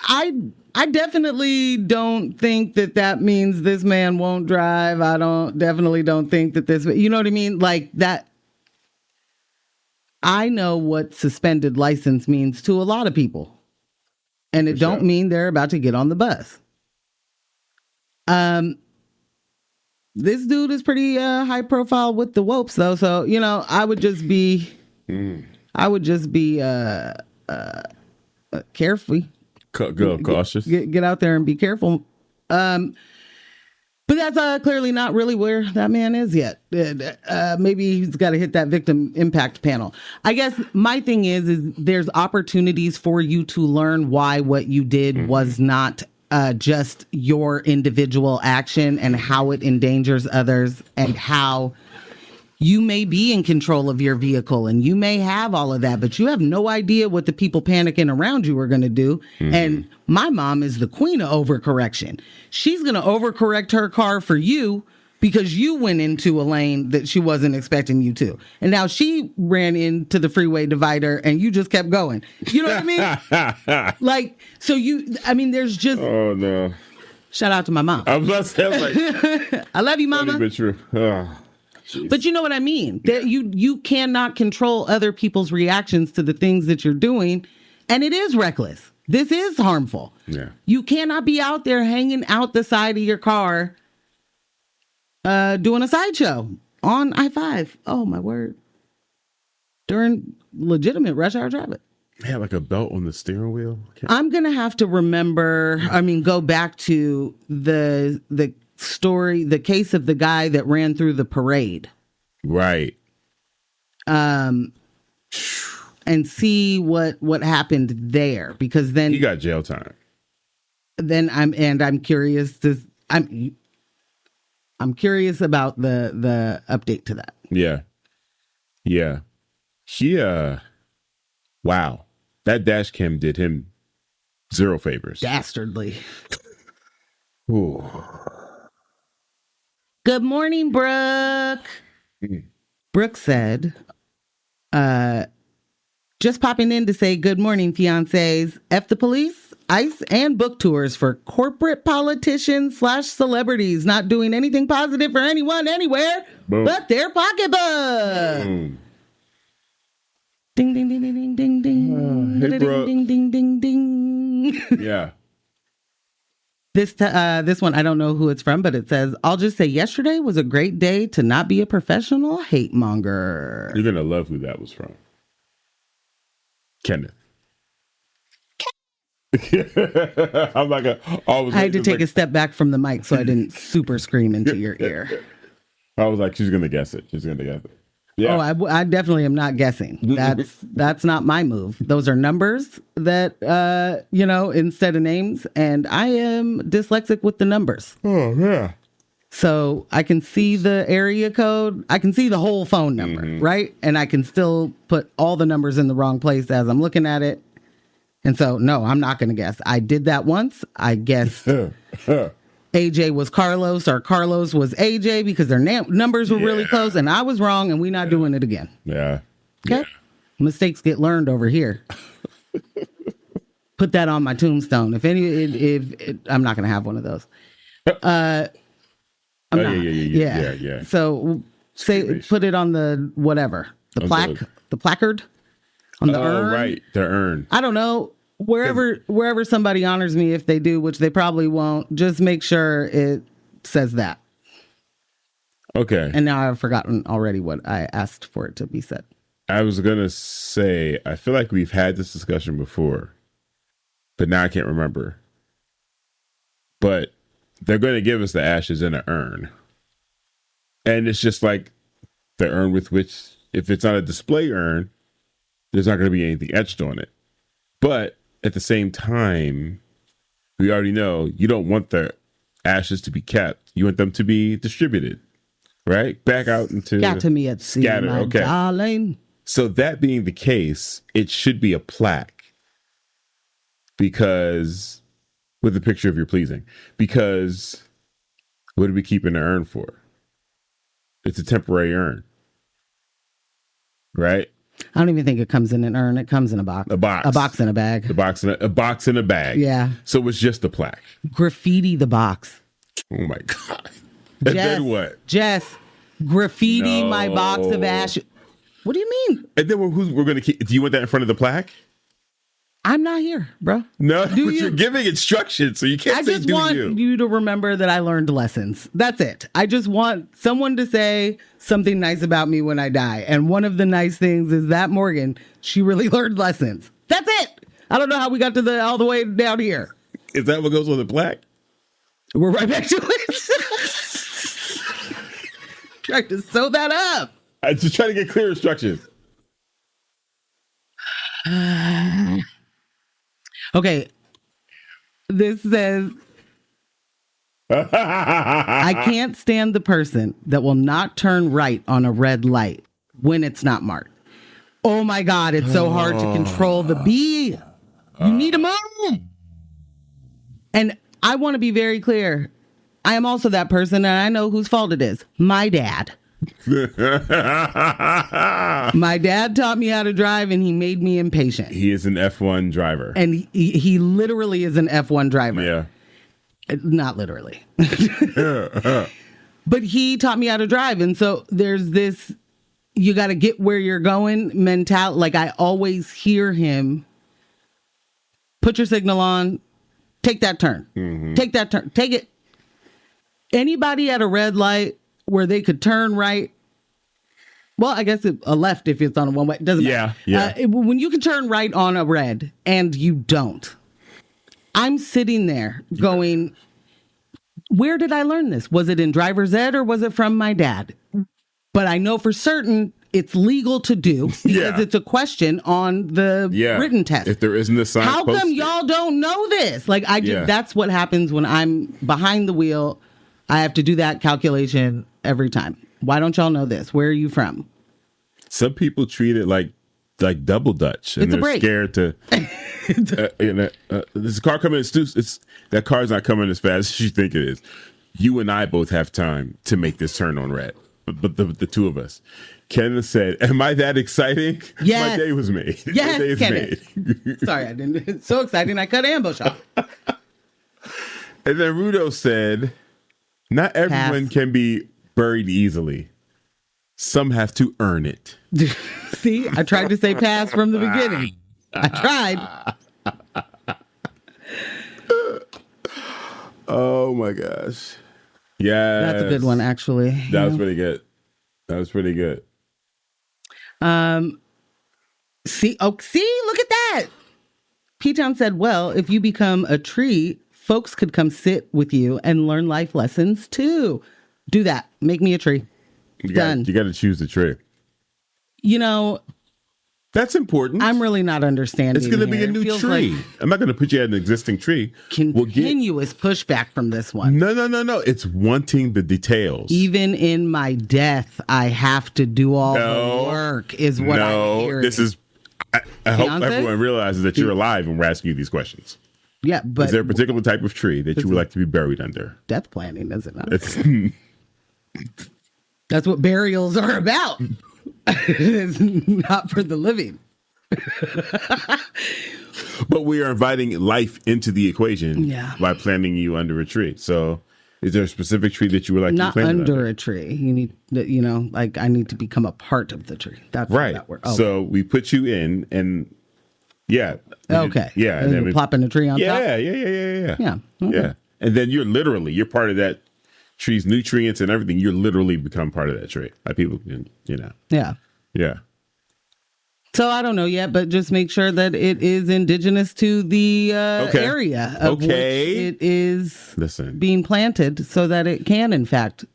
I definitely don't think that means this man won't drive. I definitely don't think that this, you know what I mean? Like that. I know what suspended license means to a lot of people. And it don't mean they're about to get on the bus. This dude is pretty high profile with the whoops, though. So, you know, I would just be careful. Cautious. Get out there and be careful. But that's clearly not really where that man is yet. Maybe he's got to hit that victim impact panel. I guess my thing is there's opportunities for you to learn why what you did was not just your individual action and how it endangers others and how you may be in control of your vehicle and you may have all of that, but you have no idea what the people panicking around you are going to do. And my mom is the queen of overcorrection. She's going to overcorrect her car for you because you went into a lane that she wasn't expecting you to. And now she ran into the freeway divider and you just kept going. You know what I mean? Like, so there's just... Oh, no. Shout out to my mom. I was about to say, like... I love you, mama. Funny but true. Oh. Jeez. But you know what I mean? That you cannot control other people's reactions to the things that you're doing. And it is reckless. This is harmful. Yeah. You cannot be out there hanging out the side of your car doing a sideshow on I-5. Oh, my word. During legitimate rush hour traffic. Man, like a belt on the steering wheel. I'm going to have to go back to the story, the case of the guy that ran through the parade. Right. And see what happened there, because then he got jail time. Then I'm curious I'm curious about the update to that. Yeah. He wow. That dash cam did him zero favors. Dastardly. Ooh. Good morning, Brooke. Brooke said, just popping in to say good morning, fiancés. F the police, ICE, and book tours for corporate politicians / celebrities not doing anything positive for anyone anywhere but their pocketbook. Boom. Ding, ding, ding, ding, ding, ding, Hey, ding, ding, ding, ding, ding. Yeah. This one, I don't know who it's from, but it says, I'll just say yesterday was a great day to not be a professional hate monger. You're going to love who that was from. Kenneth. I'm like I had to take a step back from the mic so I didn't super scream into your ear. I was like, she's going to guess it. Yeah. Oh, I definitely am not guessing. That's not my move. Those are numbers that, instead of names. And I am dyslexic with the numbers. Oh, yeah. So I can see the area code. I can see the whole phone number, right? And I can still put all the numbers in the wrong place as I'm looking at it. And so, no, I'm not going to guess. I did that once. I guessed AJ was Carlos or Carlos was AJ because their numbers were really close, and I was wrong, and we're not doing it again. Yeah. Okay? Yeah. Mistakes get learned over here. Put that on my tombstone. If I'm not going to have one of those. I'm not. Yeah. So put it on the whatever. The placard on the urn. Right. The urn. I don't know. Wherever somebody honors me, if they do, which they probably won't, just make sure it says that. Okay. And now I've forgotten already what I asked for it to be said. I was going to say, I feel like we've had this discussion before, but now I can't remember. But they're going to give us the ashes in an urn. And it's just like the urn with which, if it's not a display urn, there's not going to be anything etched on it. But at the same time, we already know you don't want the ashes to be kept. You want them to be distributed, right? Back out into... Scatter me at sea, scatter, my okay. darling. So that being the case, it should be a plaque because with a picture of your pleasing, because what are we keeping the urn for? It's a temporary urn, right? I don't even think it comes in an urn. It comes in a box. A box. A box in a bag. A box in a bag. Yeah. So it's just a plaque. Graffiti the box. Oh my God. And then what? Jess, graffiti No. my box of ashes. What do you mean? And then we're going to keep, do you want that in front of the plaque? I'm not here, bro. No, but you? you're giving instructions, so you can't I say just do want you. you to remember that I learned lessons. That's it. I just want someone to say something nice about me when I die. And one of the nice things is that Morgan, she really learned lessons. That's it. I don't know how we got to all the way down here. Is that what goes on the plaque? We're right back to it. Trying to sew that up. I just trying to get clear instructions. Okay. This says, I can't stand the person that will not turn right on a red light when it's not marked. Oh my God, it's so hard to control the bee. You need to move. And I want to be very clear. I am also that person, and I know whose fault it is. My dad. My dad taught me how to drive, and he made me impatient. He is an F1 driver. And he literally is an F1 driver. Yeah. Not literally. But he taught me how to drive. And so there's this, you got to get where you're going mentality. Like I always hear him, put your signal on, take that turn. Mm-hmm. Take that turn. Take it. Anybody at a red light where they could turn right. Well, I guess a left if it's on a one way. Doesn't matter. Yeah. When you can turn right on a red and you don't. I'm sitting there going, where did I learn this? Was it in driver's ed or was it from my dad? But I know for certain it's legal to do because it's a question on the written test. If there isn't a sign How come posted. y'all don't know this? Like that's what happens when I'm behind the wheel. I have to do that calculation every time. Why don't y'all know this? Where are you from? Some people treat it like double Dutch, and It's a they're break. scared to. This car coming. That car's not coming as fast as you think it is. You and I both have time to make this turn on red, but the two of us. Kenneth said, "Am I that exciting? Yes. My day was made. Yes, My day is Kenneth. made." Sorry, I didn't. It's so exciting. I cut ambush off. And then Rudo said, "Not everyone Pass. can be buried easily. Some have to earn it." See, I tried to say pass from the beginning. I tried. Oh my gosh. Yeah. That's a good one, actually. That was pretty good. See, look at that. P-Town said, well, if you become a tree, folks could come sit with you and learn life lessons too. Do that. Make me a tree. Done. You got to choose the tree. You know, that's important. I'm really not understanding. It's going to be a here. new tree. Like I'm not going to put you at an existing tree. continuous pushback from this one. No. It's wanting the details. Even in my death, I have to do all the work. Is what I'm hearing. This is. I hope Fiancé? everyone realizes that you're alive and we're asking you these questions. Yeah, but is there a particular type of tree that you would like to be buried under? Death planning, is it not? It's, That's what burials are about. It's not for the living. But we are inviting life into the equation by planting you under a tree. So is there a specific tree that you would like not to be planted under a tree? You need, like I need to become a part of the tree. That's right. How that works. Oh. So we put you in, and okay, yeah, and then plopping a tree on top. Yeah. Yeah. Okay. Yeah, and then you're part of that trees nutrients and everything, you literally become part of that tree. Like people can, Yeah. Yeah. So I don't know yet, but just make sure that it is indigenous to the area of which it is being planted so that it can, in fact,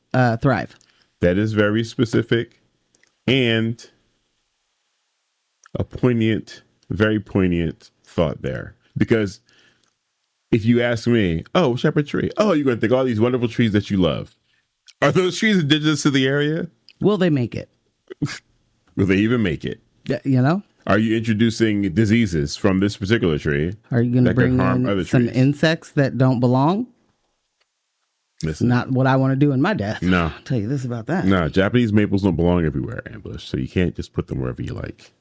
thrive. That is very specific and a very poignant thought there. Because if you ask me, oh, shepherd tree, oh, you're going to think all these wonderful trees that you love. Are those trees indigenous to the area? Will they make it? Will they even make it? Are you introducing diseases from this particular tree? Are you going to bring in some insects that don't belong? Listen, not what I want to do in my death. No. I'll tell you this about that. No, Japanese maples don't belong everywhere, Ambush. So you can't just put them wherever you like.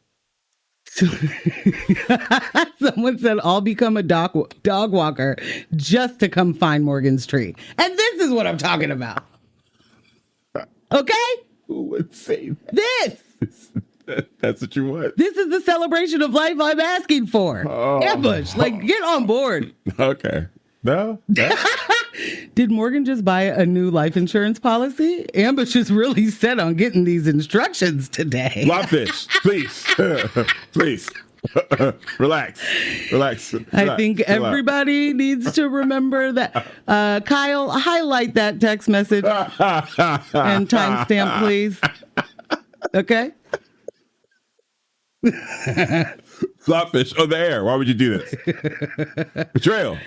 Someone said, I'll become a dog walker just to come find Morgan's tree. And this is what I'm talking about. Okay? Who would say that? This. That's what you want. This is the celebration of life I'm asking for. Ambush, get on board. Okay. No. Did Morgan just buy a new life insurance policy? Ambush is really set on getting these instructions today. Lobfish, please. Please. Relax. I think everybody needs to remember that. Kyle, highlight that text message and timestamp, please. Okay? Flopfish on the air. Why would you do this? Betrayal.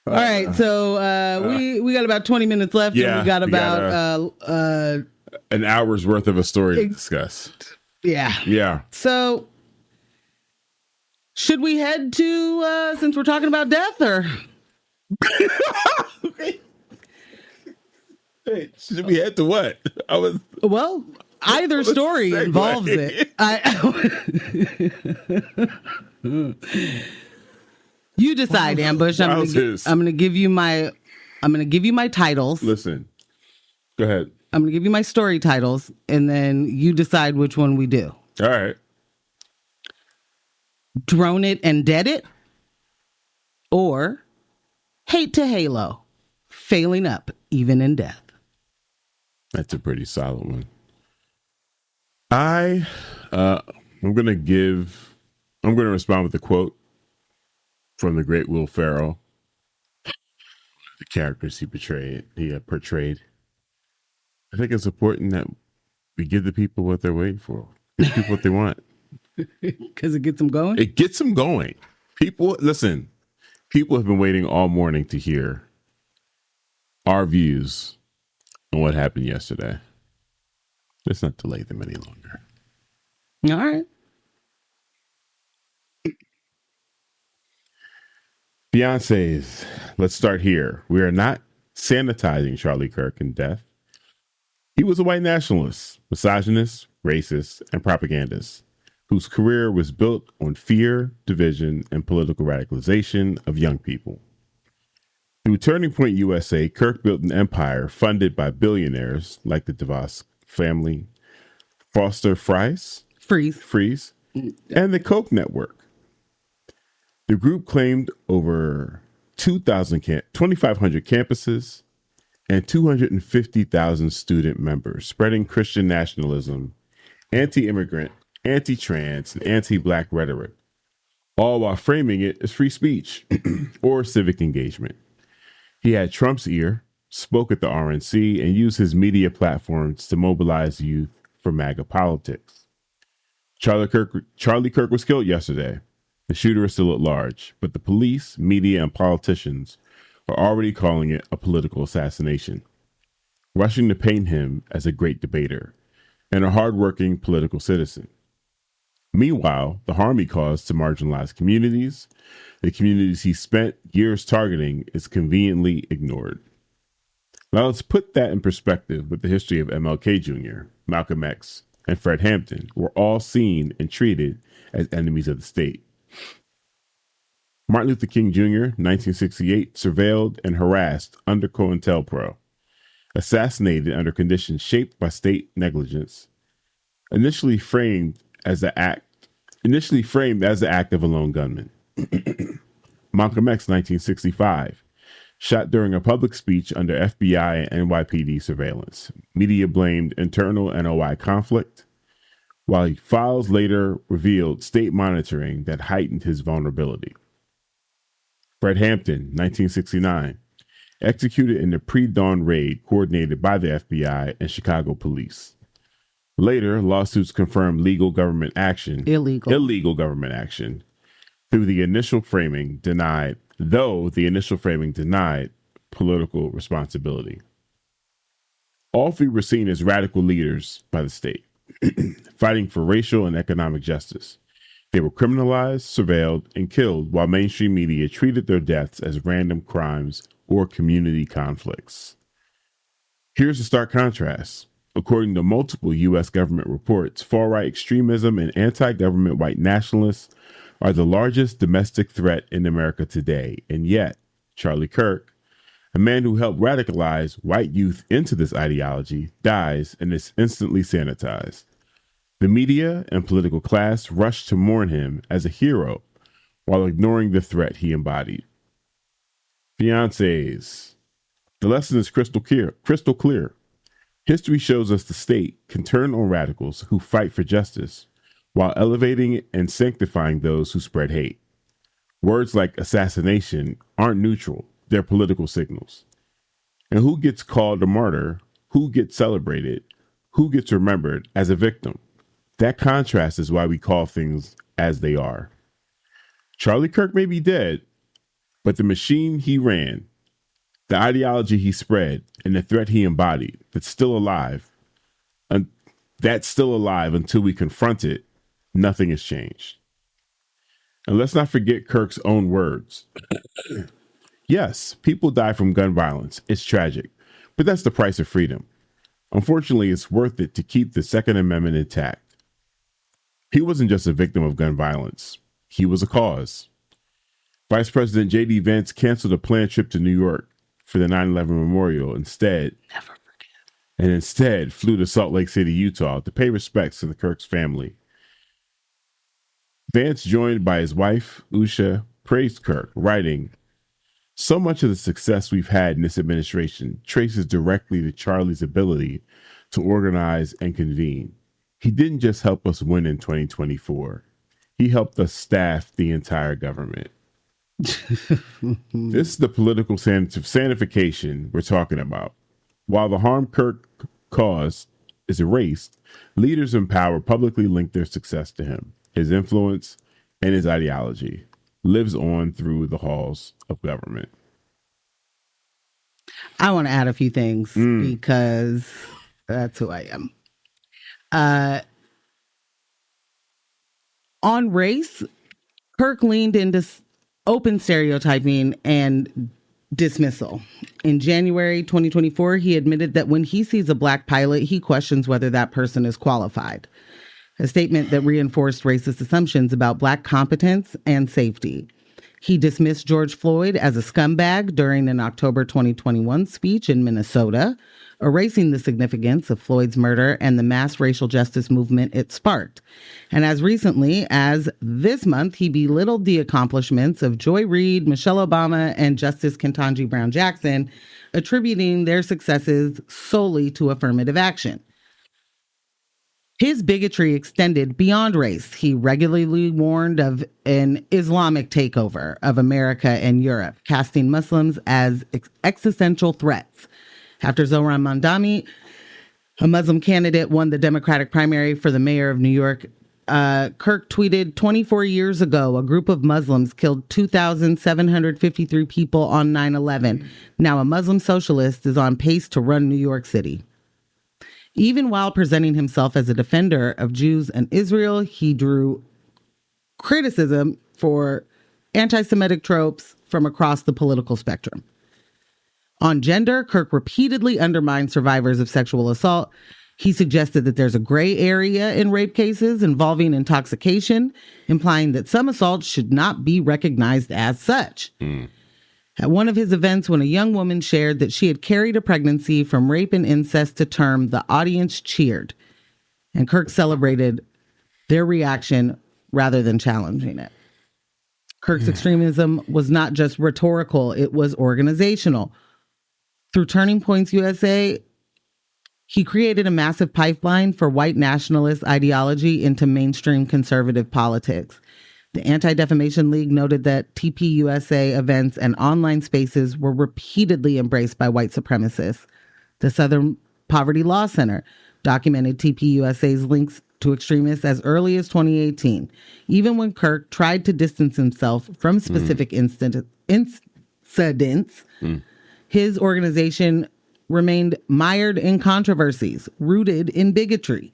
All right, so we got about 20 minutes left, and we got about an hour's worth of a story to discuss. Yeah. So, should we head to since we're talking about death, or? Hey, should we head to what? Well, either story involves it. You decide, Ambush. I'm gonna give you my titles. Listen. Go ahead. I'm gonna give you my story titles, and then you decide which one we do. All right. Drone It and Dead It, or Hate to Halo, Failing Up Even in Death. That's a pretty solid one. I'm gonna respond with a quote from the great Will Ferrell. The characters he portrayed. I think it's important that we give the people what they're waiting for. Give people what they want. Because it gets them going? It gets them going. People have been waiting all morning to hear our views on what happened yesterday. Let's not delay them any longer. All right. Fiancés. Let's start here. We are not sanitizing Charlie Kirk in death. He was a white nationalist, misogynist, racist, and propagandist whose career was built on fear, division, and political radicalization of young people. Through Turning Point USA, Kirk built an empire funded by billionaires like the DeVos family, Foster Freeze, and the Koch network. The group claimed over 2,500 campuses and 250,000 student members, spreading Christian nationalism, anti-immigrant, anti-trans, and anti-black rhetoric, all while framing it as free speech or civic engagement. He had Trump's ear, spoke at the RNC, and used his media platforms to mobilize youth for MAGA politics. Charlie Kirk was killed yesterday. The shooter is still at large, but the police, media, and politicians are already calling it a political assassination, rushing to paint him as a great debater and a hardworking political citizen. Meanwhile, the harm he caused to marginalized communities, the communities he spent years targeting, is conveniently ignored. Now let's put that in perspective with the history of MLK Jr., Malcolm X, and Fred Hampton, who were all seen and treated as enemies of the state. Martin Luther King Jr., 1968, surveilled and harassed under COINTELPRO, assassinated under conditions shaped by state negligence, initially framed as the act of a lone gunman. Malcolm X, 1965, shot during a public speech under FBI and NYPD surveillance. Media blamed internal NOI conflict, while files later revealed state monitoring that heightened his vulnerability. Fred Hampton, 1969, executed in a pre-dawn raid coordinated by the FBI and Chicago police. Later, lawsuits confirmed illegal government action through the initial framing denied political responsibility. All three were seen as radical leaders by the state, fighting for racial and economic justice. They were criminalized, surveilled, and killed while mainstream media treated their deaths as random crimes or community conflicts. Here's a stark contrast. According to multiple U.S. government reports, far-right extremism and anti-government white nationalists are the largest domestic threat in America today. And yet, Charlie Kirk, a man who helped radicalize white youth into this ideology, dies and is instantly sanitized. The media and political class rushed to mourn him as a hero while ignoring the threat he embodied. Fiancés. The lesson is crystal clear. History shows us the state can turn on radicals who fight for justice while elevating and sanctifying those who spread hate. Words like assassination aren't neutral, they're political signals. And who gets called a martyr? Who gets celebrated? Who gets remembered as a victim? That contrast is why we call things as they are. Charlie Kirk may be dead, but the machine he ran, the ideology he spread, and the threat he embodied, that's still alive until we confront it. Nothing has changed. And let's not forget Kirk's own words. Yes, people die from gun violence. It's tragic, but that's the price of freedom. Unfortunately, it's worth it to keep the Second Amendment intact. He wasn't just a victim of gun violence. He was a cause. Vice President J.D. Vance canceled a planned trip to New York for the 9/11 memorial instead flew to Salt Lake City, Utah to pay respects to the Kirk's family. Vance, joined by his wife, Usha, praised Kirk, writing, "So much of the success we've had in this administration traces directly to Charlie's ability to organize and convene. He didn't just help us win in 2024. He helped us staff the entire government." This is the political sanification we're talking about. While the harm Kirk caused is erased, leaders in power publicly link their success to him. His influence and his ideology lives on through the halls of government. I want to add a few things because that's who I am. On race, Kirk leaned into open stereotyping and dismissal. In January 2024, he admitted that when he sees a black pilot, he questions whether that person is qualified. A statement that reinforced racist assumptions about black competence and safety. He dismissed George Floyd as a scumbag during an October 2021 speech in Minnesota, erasing the significance of Floyd's murder and the mass racial justice movement it sparked. And as recently as this month, he belittled the accomplishments of Joy Reid, Michelle Obama, and Justice Ketanji Brown Jackson, attributing their successes solely to affirmative action. His bigotry extended beyond race. He regularly warned of an Islamic takeover of America and Europe, casting Muslims as existential threats. After Zohran Mamdani, a Muslim candidate, won the Democratic primary for the mayor of New York, Kirk tweeted, 24 years ago, a group of Muslims killed 2,753 people on 9/11. Now a Muslim socialist is on pace to run New York City. Even while presenting himself as a defender of Jews and Israel, he drew criticism for anti-Semitic tropes from across the political spectrum. On gender, Kirk repeatedly undermined survivors of sexual assault. He suggested that there's a gray area in rape cases involving intoxication, implying that some assaults should not be recognized as such. At one of his events, when a young woman shared that she had carried a pregnancy from rape and incest to term, the audience cheered. And Kirk celebrated their reaction rather than challenging it. Kirk's extremism was not just rhetorical, it was organizational. Through Turning Points USA, he created a massive pipeline for white nationalist ideology into mainstream conservative politics. The Anti-Defamation League noted that TPUSA events and online spaces were repeatedly embraced by white supremacists. The Southern Poverty Law Center documented TPUSA's links to extremists as early as 2018, even when Kirk tried to distance himself from specific incidents. His organization remained mired in controversies, rooted in bigotry.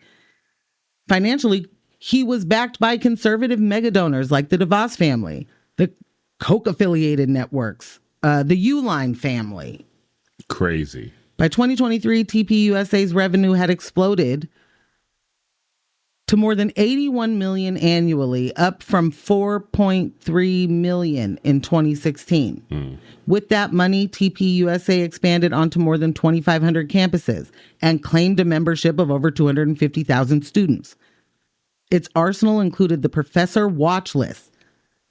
Financially, he was backed by conservative megadonors like the DeVos family, the Koch-affiliated networks, the Uline family. Crazy. By 2023, TPUSA's revenue had exploded to more than $81 million annually, up from $4.3 million in 2016. With that money, TPUSA expanded onto more than 2,500 campuses and claimed a membership of over 250,000 students. Its arsenal included the professor watch list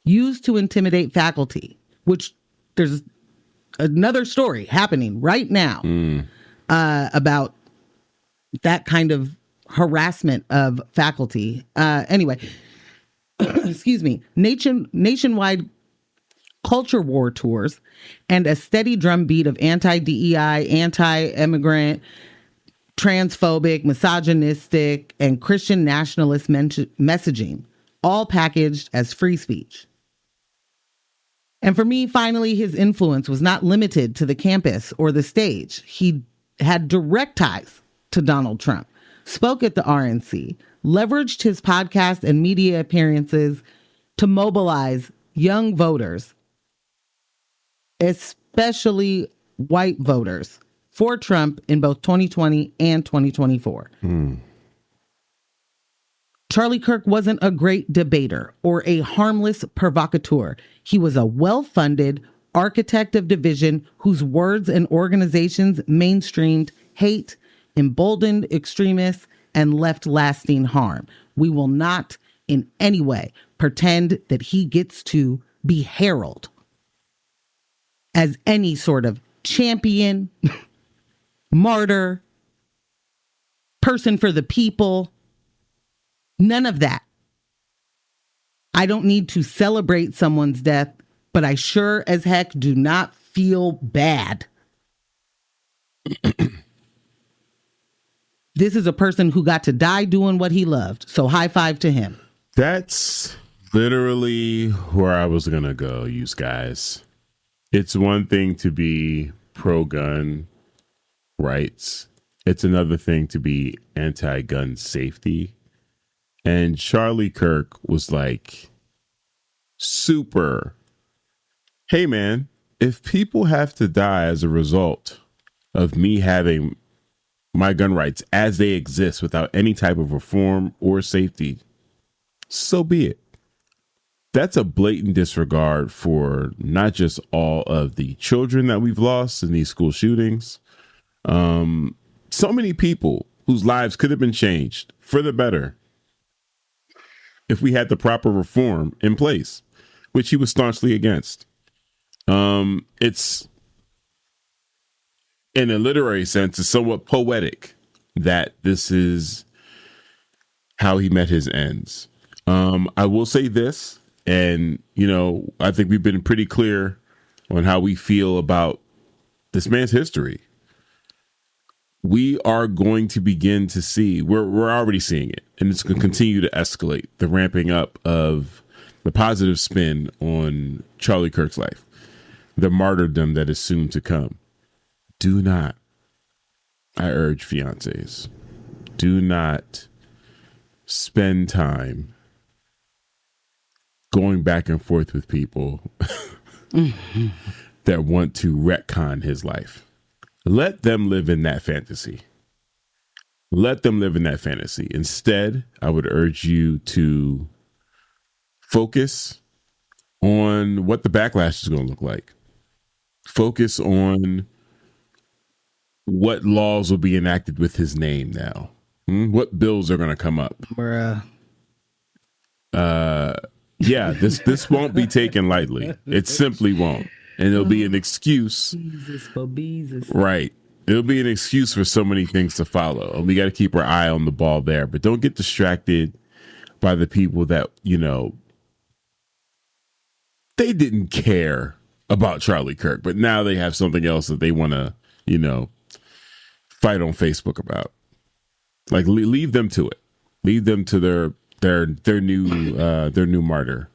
used to intimidate faculty, which there's another story happening right now about that kind of harassment of faculty. Anyway, excuse me, nationwide culture war tours and a steady drumbeat of anti-DEI, anti-immigrant, transphobic, misogynistic, and Christian nationalist messaging, all packaged as free speech. And for me, finally, his influence was not limited to the campus or the stage. He had direct ties to Donald Trump, spoke at the RNC, leveraged his podcast and media appearances to mobilize young voters, especially white voters, for Trump in both 2020 and 2024. Charlie Kirk wasn't a great debater or a harmless provocateur. He was a well-funded architect of division whose words and organizations mainstreamed hate, emboldened extremists, and left lasting harm. We will not in any way pretend that he gets to be heralded as any sort of champion, martyr, person for the people. None of that. I don't need to celebrate someone's death, but I sure as heck do not feel bad. This is a person who got to die doing what he loved. So high five to him. That's literally where I was going to go, you guys. It's one thing to be pro-gun rights. It's another thing to be anti-gun safety. And Charlie Kirk was like, super, hey man, if people have to die as a result of me having my gun rights as they exist without any type of reform or safety, so be it. That's a blatant disregard for not just all of the children that we've lost in these school shootings. So many people whose lives could have been changed for the better if we had the proper reform in place, which he was staunchly against. It's, in a literary sense, it's somewhat poetic that this is how he met his ends. I will say this, and, you know, I think we've been pretty clear on how we feel about this man's history. We are going to begin to see, we're already seeing it, and it's going to continue to escalate, the ramping up of the positive spin on Charlie Kirk's life, the martyrdom that is soon to come. Do not, I urge fiancés, do not spend time going back and forth with people that want to retcon his life. Let them live in that fantasy. Let them live in that fantasy. Instead, I would urge you to focus on what the backlash is going to look like. Focus on what laws will be enacted with his name now. What bills are going to come up? Bruh. Yeah, this won't be taken lightly. It simply won't. And it'll be an excuse. Jesus for Jesus. Right. It'll be an excuse for so many things to follow. And we got to keep our eye on the ball there. But don't get distracted by the people that, they didn't care about Charlie Kirk, but now they have something else that they want to, fight on Facebook about. Like, leave them to it. Leave them to their new martyr.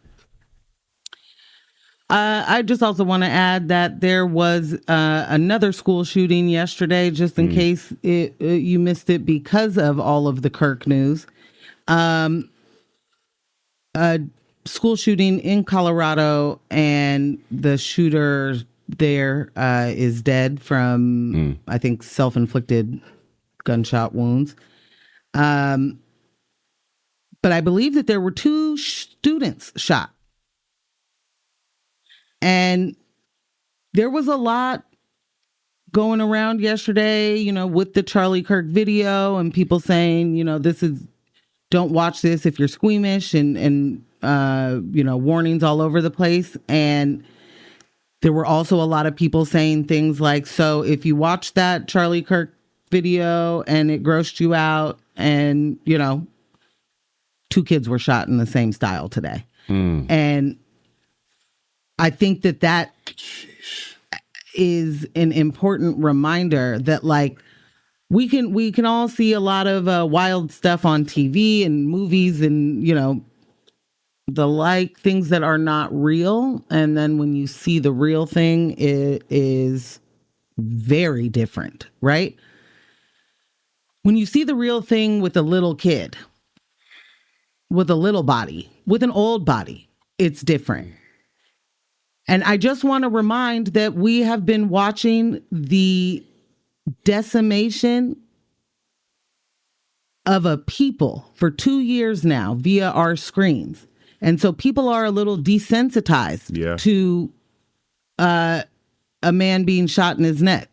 I just also want to add that there was another school shooting yesterday, just in case you missed it because of all of the Kirk news. A school shooting in Colorado, and the shooter there is dead from, I think, self-inflicted gunshot wounds. But I believe that there were 2 students shot. And there was a lot going around yesterday, with the Charlie Kirk video, and people saying, don't watch this if you're squeamish, and warnings all over the place. And there were also a lot of people saying things like, so if you watch that Charlie Kirk video and it grossed you out, and, 2 kids were shot in the same style today. And I think that is an important reminder that, like, we can all see a lot of wild stuff on TV and movies and, the things that are not real. And then when you see the real thing, it is very different, right? When you see the real thing with a little kid, with a little body, with an old body, it's different. And I just want to remind that we have been watching the decimation of a people for 2 years now via our screens. And so people are a little desensitized to a man being shot in his neck.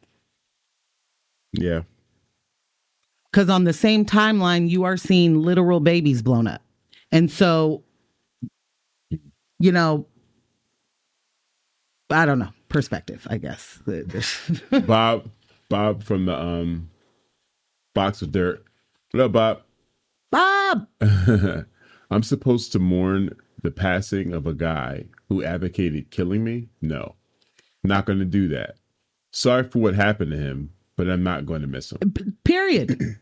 Yeah. Because on the same timeline, you are seeing literal babies blown up. And so, I don't know, perspective, I guess. Bob from the Box of Dirt. What up, Bob? Bob! I'm supposed to mourn the passing of a guy who advocated killing me? No. Not going to do that. Sorry for what happened to him, but I'm not going to miss him. Period.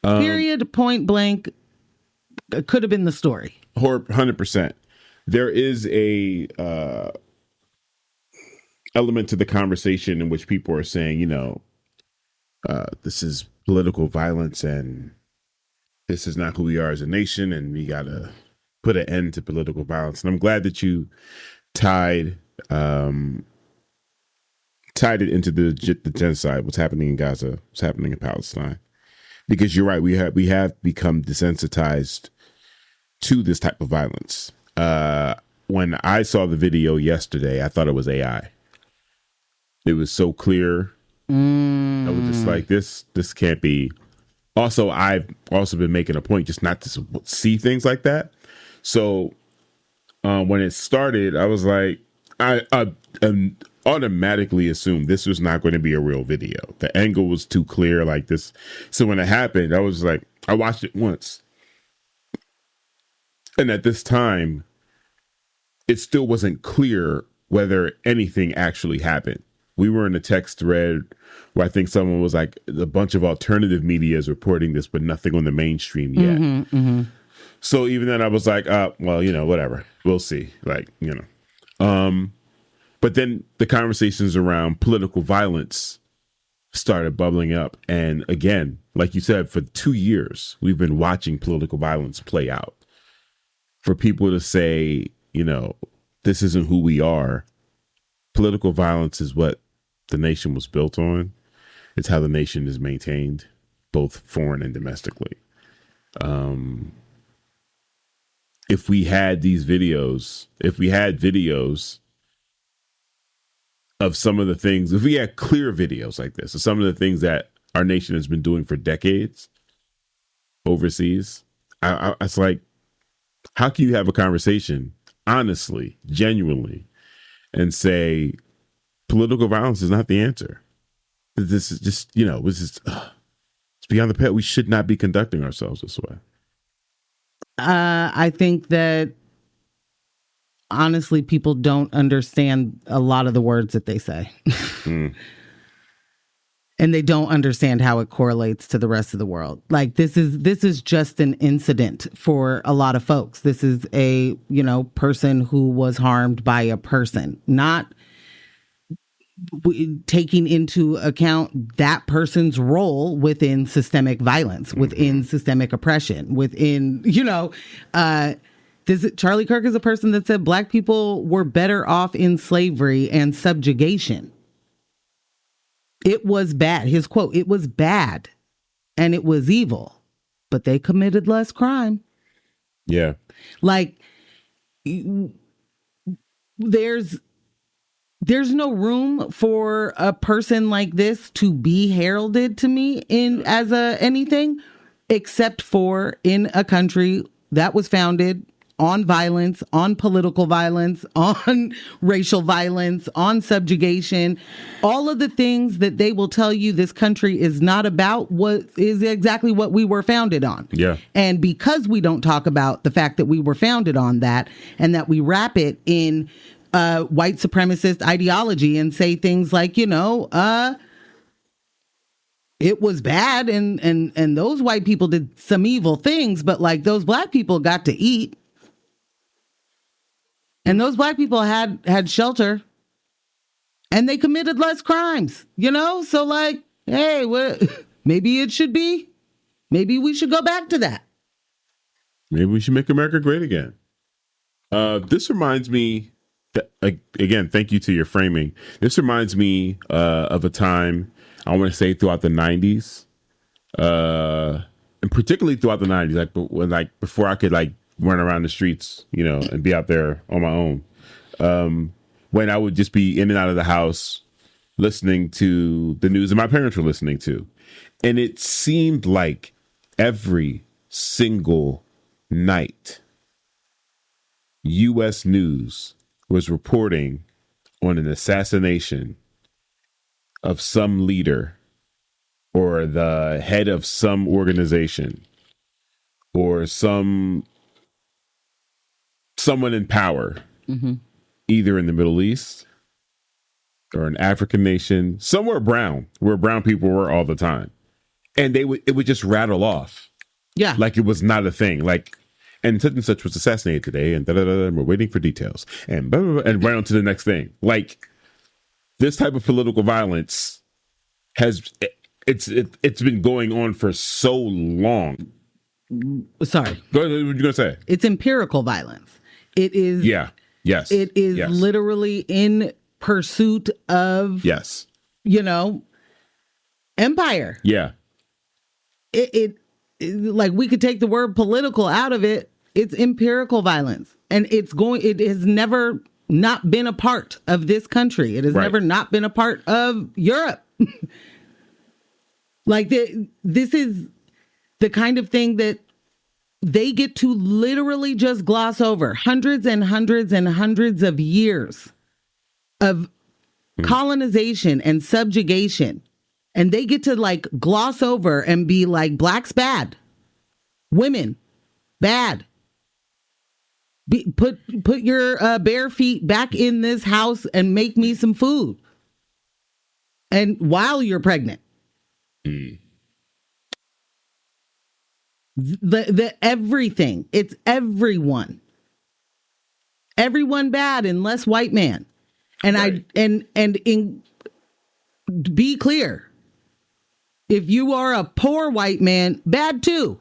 Period, point blank. Could have been the story. 100%. There is a element to the conversation in which people are saying, this is political violence and this is not who we are as a nation, and we got to put an end to political violence. And I'm glad that you tied it into the genocide, what's happening in Gaza, what's happening in Palestine. Because you're right, we have become desensitized to this type of violence. When I saw the video yesterday, I thought it was AI. It was so clear. I was just like, this can't be. Also, I've also been making a point just not to see things like that. So when it started, I was like, I automatically assumed this was not going to be a real video. The angle was too clear like this. So when it happened, I was like, I watched it once. And at this time, it still wasn't clear whether anything actually happened. We were in a text thread where I think someone was like, a bunch of alternative media is reporting this, but nothing on the mainstream yet. So even then I was like, well, whatever. We'll see. But then the conversations around political violence started bubbling up. And again, like you said, for 2 years, we've been watching political violence play out. For people to say, this isn't who we are. Political violence is what the nation was built on. It's how the nation is maintained, both foreign and domestically. If we had videos of some of the things, if we had clear videos like this, of some of the things that our nation has been doing for decades overseas, it's like, how can you have a conversation honestly, genuinely, and say political violence is not the answer. This is just, it's beyond the pale. We should not be conducting ourselves this way. I think that honestly, people don't understand a lot of the words that they say. And they don't understand how it correlates to the rest of the world. Like this is just an incident for a lot of folks. This is a, person who was harmed by a person, not taking into account that person's role within systemic violence, within systemic oppression, within, Charlie Kirk is a person that said Black people were better off in slavery and subjugation. It was bad. His quote, it was bad and it was evil, but they committed less crime. Yeah. Like there's no room for a person like this to be heralded to me as anything except for in a country that was founded on violence, on political violence, on racial violence, on subjugation, all of the things that they will tell you this country is not about, what is exactly what we were founded on. Yeah. And because we don't talk about the fact that we were founded on that and that we wrap it in white supremacist ideology and say things like, it was bad and those white people did some evil things, but like those Black people got to eat. And those Black people had shelter and they committed less crimes, So like, hey, maybe it should be, maybe we should go back to that. Maybe we should make America great again. This reminds me, again, thank you to your framing. This reminds me of a time, I want to say throughout the 90s, and particularly throughout the 90s, before I could run around the streets, and be out there on my own. When I would just be in and out of the house listening to the news that my parents were listening to. And it seemed like every single night, U.S. News was reporting on an assassination of some leader or the head of some organization or someone in power, either in the Middle East or an African nation, somewhere brown, where brown people were all the time. And it would just rattle off. Yeah. Like it was not a thing. And such was assassinated today, and and we're waiting for details. And blah, blah, blah, and right on to the next thing. Like this type of political violence it's been going on for so long. Sorry. Go ahead, what are you gonna say? It's empirical violence. It is. Yeah. Yes. It is literally in pursuit of. Yes. Empire. Yeah. It like we could take the word political out of it. It's empirical violence, and it has never not been a part of this country. It has never not been a part of Europe. This is the kind of thing that they get to literally just gloss over hundreds and hundreds and hundreds of years of colonization and subjugation. And they get to gloss over and be like, Blacks bad, women bad. Put your bare feet back in this house and make me some food. And while you're pregnant. The everything. It's everyone. Everyone bad unless white man. And be clear. If you are a poor white man, bad too.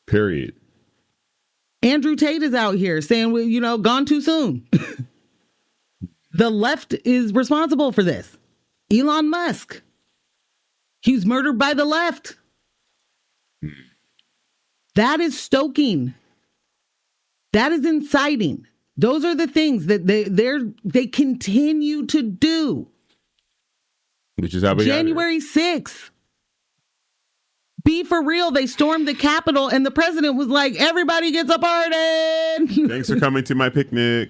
Period. Andrew Tate is out here saying, gone too soon. The left is responsible for this. Elon Musk. He was murdered by the left. That is stoking. That is inciting. Those are the things that they continue to do. Which is how we January 6th. be for real. They stormed the Capitol and the president was like, everybody gets a pardon. Thanks for coming to my picnic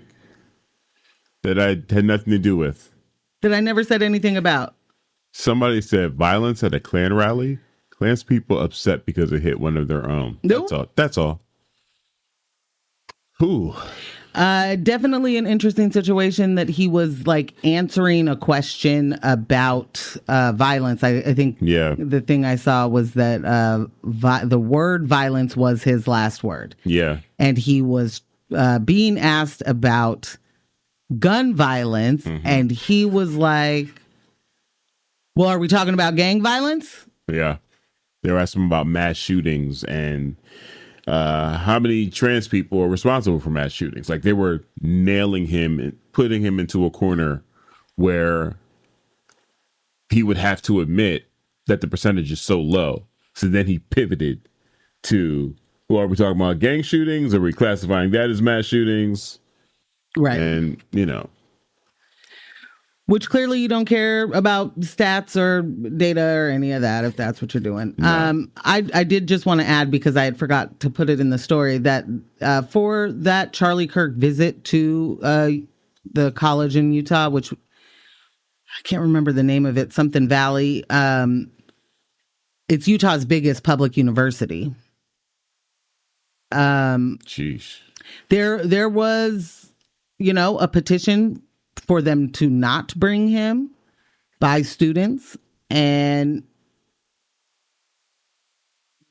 that I had nothing to do with. That I never said anything about. Somebody said violence at a Klan rally. Klan's people upset because it hit one of their own. Nope. That's all. Whew. Definitely an interesting situation that he was like answering a question about violence. I think the thing I saw was that the word violence was his last word. Yeah. And he was being asked about gun violence. Mm-hmm. And he was like, well, are we talking about gang violence? Yeah. They were asking him about mass shootings and how many trans people are responsible for mass shootings. Like they were nailing him and putting him into a corner where he would have to admit that the percentage is so low. So then he pivoted to, well, are we talking about gang shootings? Are we classifying that as mass shootings? Right. And, which clearly you don't care about stats or data or any of that, if that's what you're doing. No. I did just want to add, because I had forgot to put it in the story, that for that Charlie Kirk visit to the college in Utah, which I can't remember the name of it, something Valley. It's Utah's biggest public university. Sheesh. There was, a petition for them to not bring him by students. And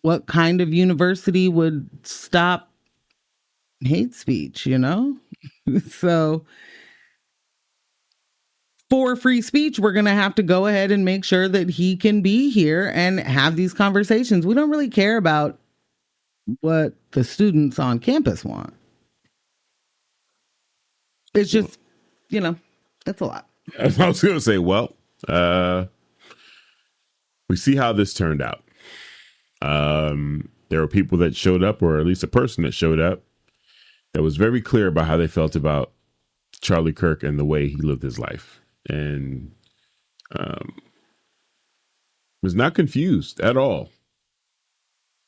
what kind of university would stop hate speech, So for free speech, we're going to have to go ahead and make sure that he can be here and have these conversations. We don't really care about what the students on campus want. It's just, that's a lot. I was going to say, well, we see how this turned out. There were people that showed up, or at least a person that showed up, that was very clear about how they felt about Charlie Kirk and the way he lived his life. And was not confused at all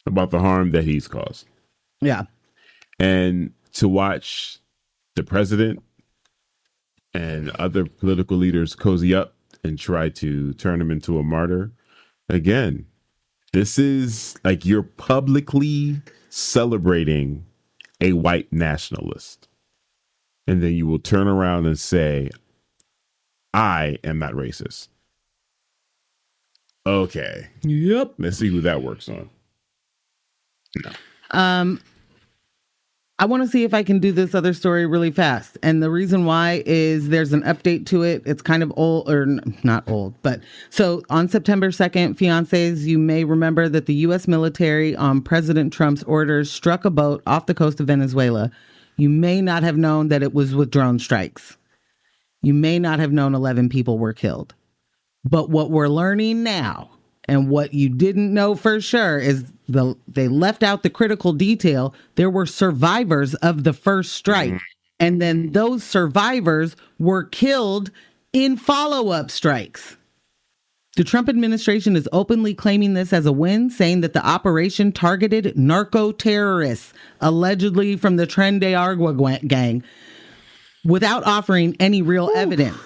about the harm that he's caused. Yeah. And to watch the president and other political leaders cozy up and try to turn him into a martyr. Again, this is like you're publicly celebrating a white nationalist. And then you will turn around and say, I am not racist. Okay. Yep. Let's see who that works on. No. I want to see if I can do this other story really fast. And the reason why is there's an update to it. It's kind of old, or not old, but so on September 2nd, Fiancés, you may remember that the U.S. military on President Trump's orders struck a boat off the coast of Venezuela. You may not have known that it was with drone strikes. You may not have known 11 people were killed. But what we're learning now, and what you didn't know for sure, is they left out the critical detail. There were survivors of the first strike. And then those survivors were killed in follow-up strikes. The Trump administration is openly claiming this as a win, saying that the operation targeted narco-terrorists, allegedly from the Tren de Aragua gang, without offering any real evidence.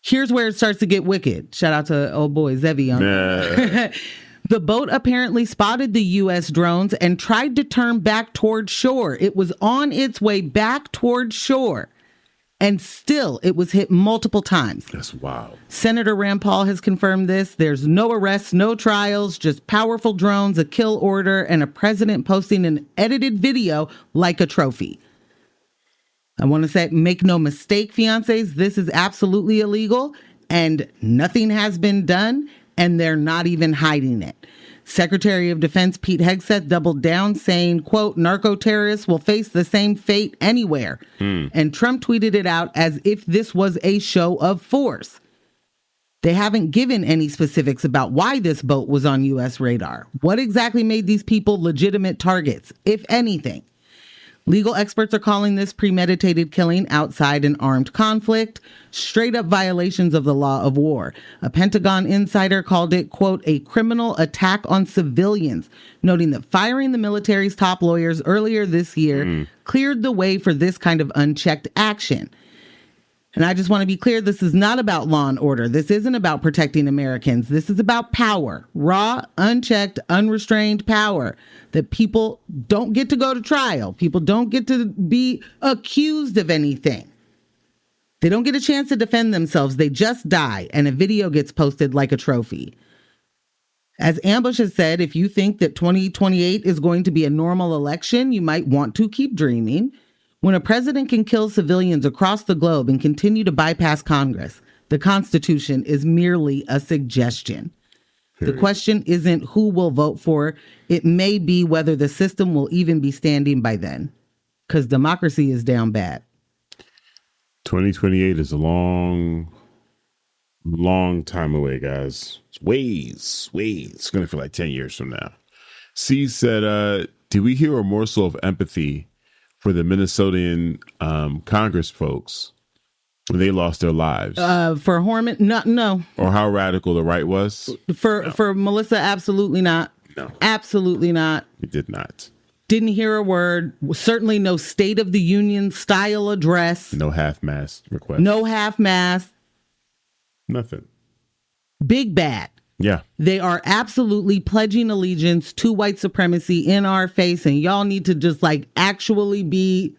Here's where it starts to get wicked. Shout out to old boy Zevi on The boat apparently spotted the U.S. drones and tried to turn back toward shore. It was on its way back toward shore. And still, it was hit multiple times. That's wild. Senator Rand Paul has confirmed this. There's no arrests, no trials, just powerful drones, a kill order, and a president posting an edited video like a trophy. I want to say, make no mistake, fiancés, this is absolutely illegal and nothing has been done, and they're not even hiding it. Secretary of Defense Pete Hegseth doubled down, saying, quote, narco-terrorists will face the same fate anywhere. And Trump tweeted it out as if this was a show of force. They haven't given any specifics about why this boat was on U.S. radar. What exactly made these people legitimate targets, if anything? Legal experts are calling this premeditated killing outside an armed conflict, straight up violations of the law of war. A Pentagon insider called it, quote, a criminal attack on civilians, noting that firing the military's top lawyers earlier this year cleared the way for this kind of unchecked action. And I just want to be clear, this is not about law and order. This isn't about protecting Americans. This is about power, raw, unchecked, unrestrained power that people don't get to go to trial. People don't get to be accused of anything. They don't get a chance to defend themselves. They just die, and a video gets posted like a trophy. As Ambush has said, if you think that 2028 is going to be a normal election, you might want to keep dreaming. When a president can kill civilians across the globe and continue to bypass Congress, the Constitution is merely a suggestion. The question isn't who will vote for. It may be whether the system will even be standing by then, because democracy is down bad. 2028 is a long time away, guys. It's ways. It's going to feel like 10 years from now. C said, do we hear a morsel of empathy for the Minnesotan Congress folks when they lost their lives? For Horman, no. Or how radical the right was? For Melissa, absolutely not. No. Absolutely not. We did not. Didn't hear a word. Certainly no State of the Union style address. No half-mast request. No half-mast. Nothing. Big bad. Yeah. They are absolutely pledging allegiance to white supremacy in our face, and y'all need to just actually be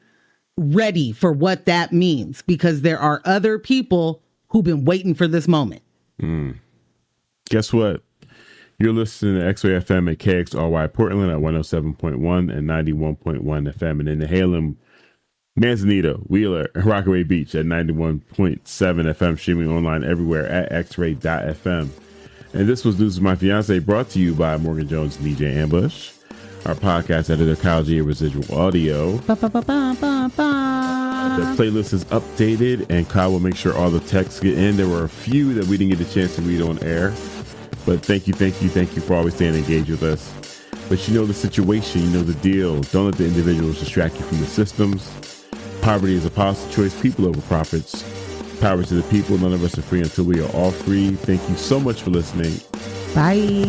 ready for what that means, because there are other people who've been waiting for this moment. Guess what? You're listening to X-Ray FM at KXRY Portland at 107.1 and 91.1 FM, and in Halem, Manzanita, Wheeler, and Rockaway Beach at 91.7 FM, streaming online everywhere at xray.fm. And this was News of My Fiancé, brought to you by Morgan Jones and DJ Ambush. Our podcast editor, Kyle G, Residual Audio. The playlist is updated, and Kyle will make sure all the texts get in. There were a few that we didn't get a chance to read on air. But thank you for always staying engaged with us. But you know the situation, you know the deal. Don't let the individuals distract you from the systems. Poverty is a policy choice, people over profits. Power to the people. None of us are free until we are all free. Thank you so much for listening. Bye.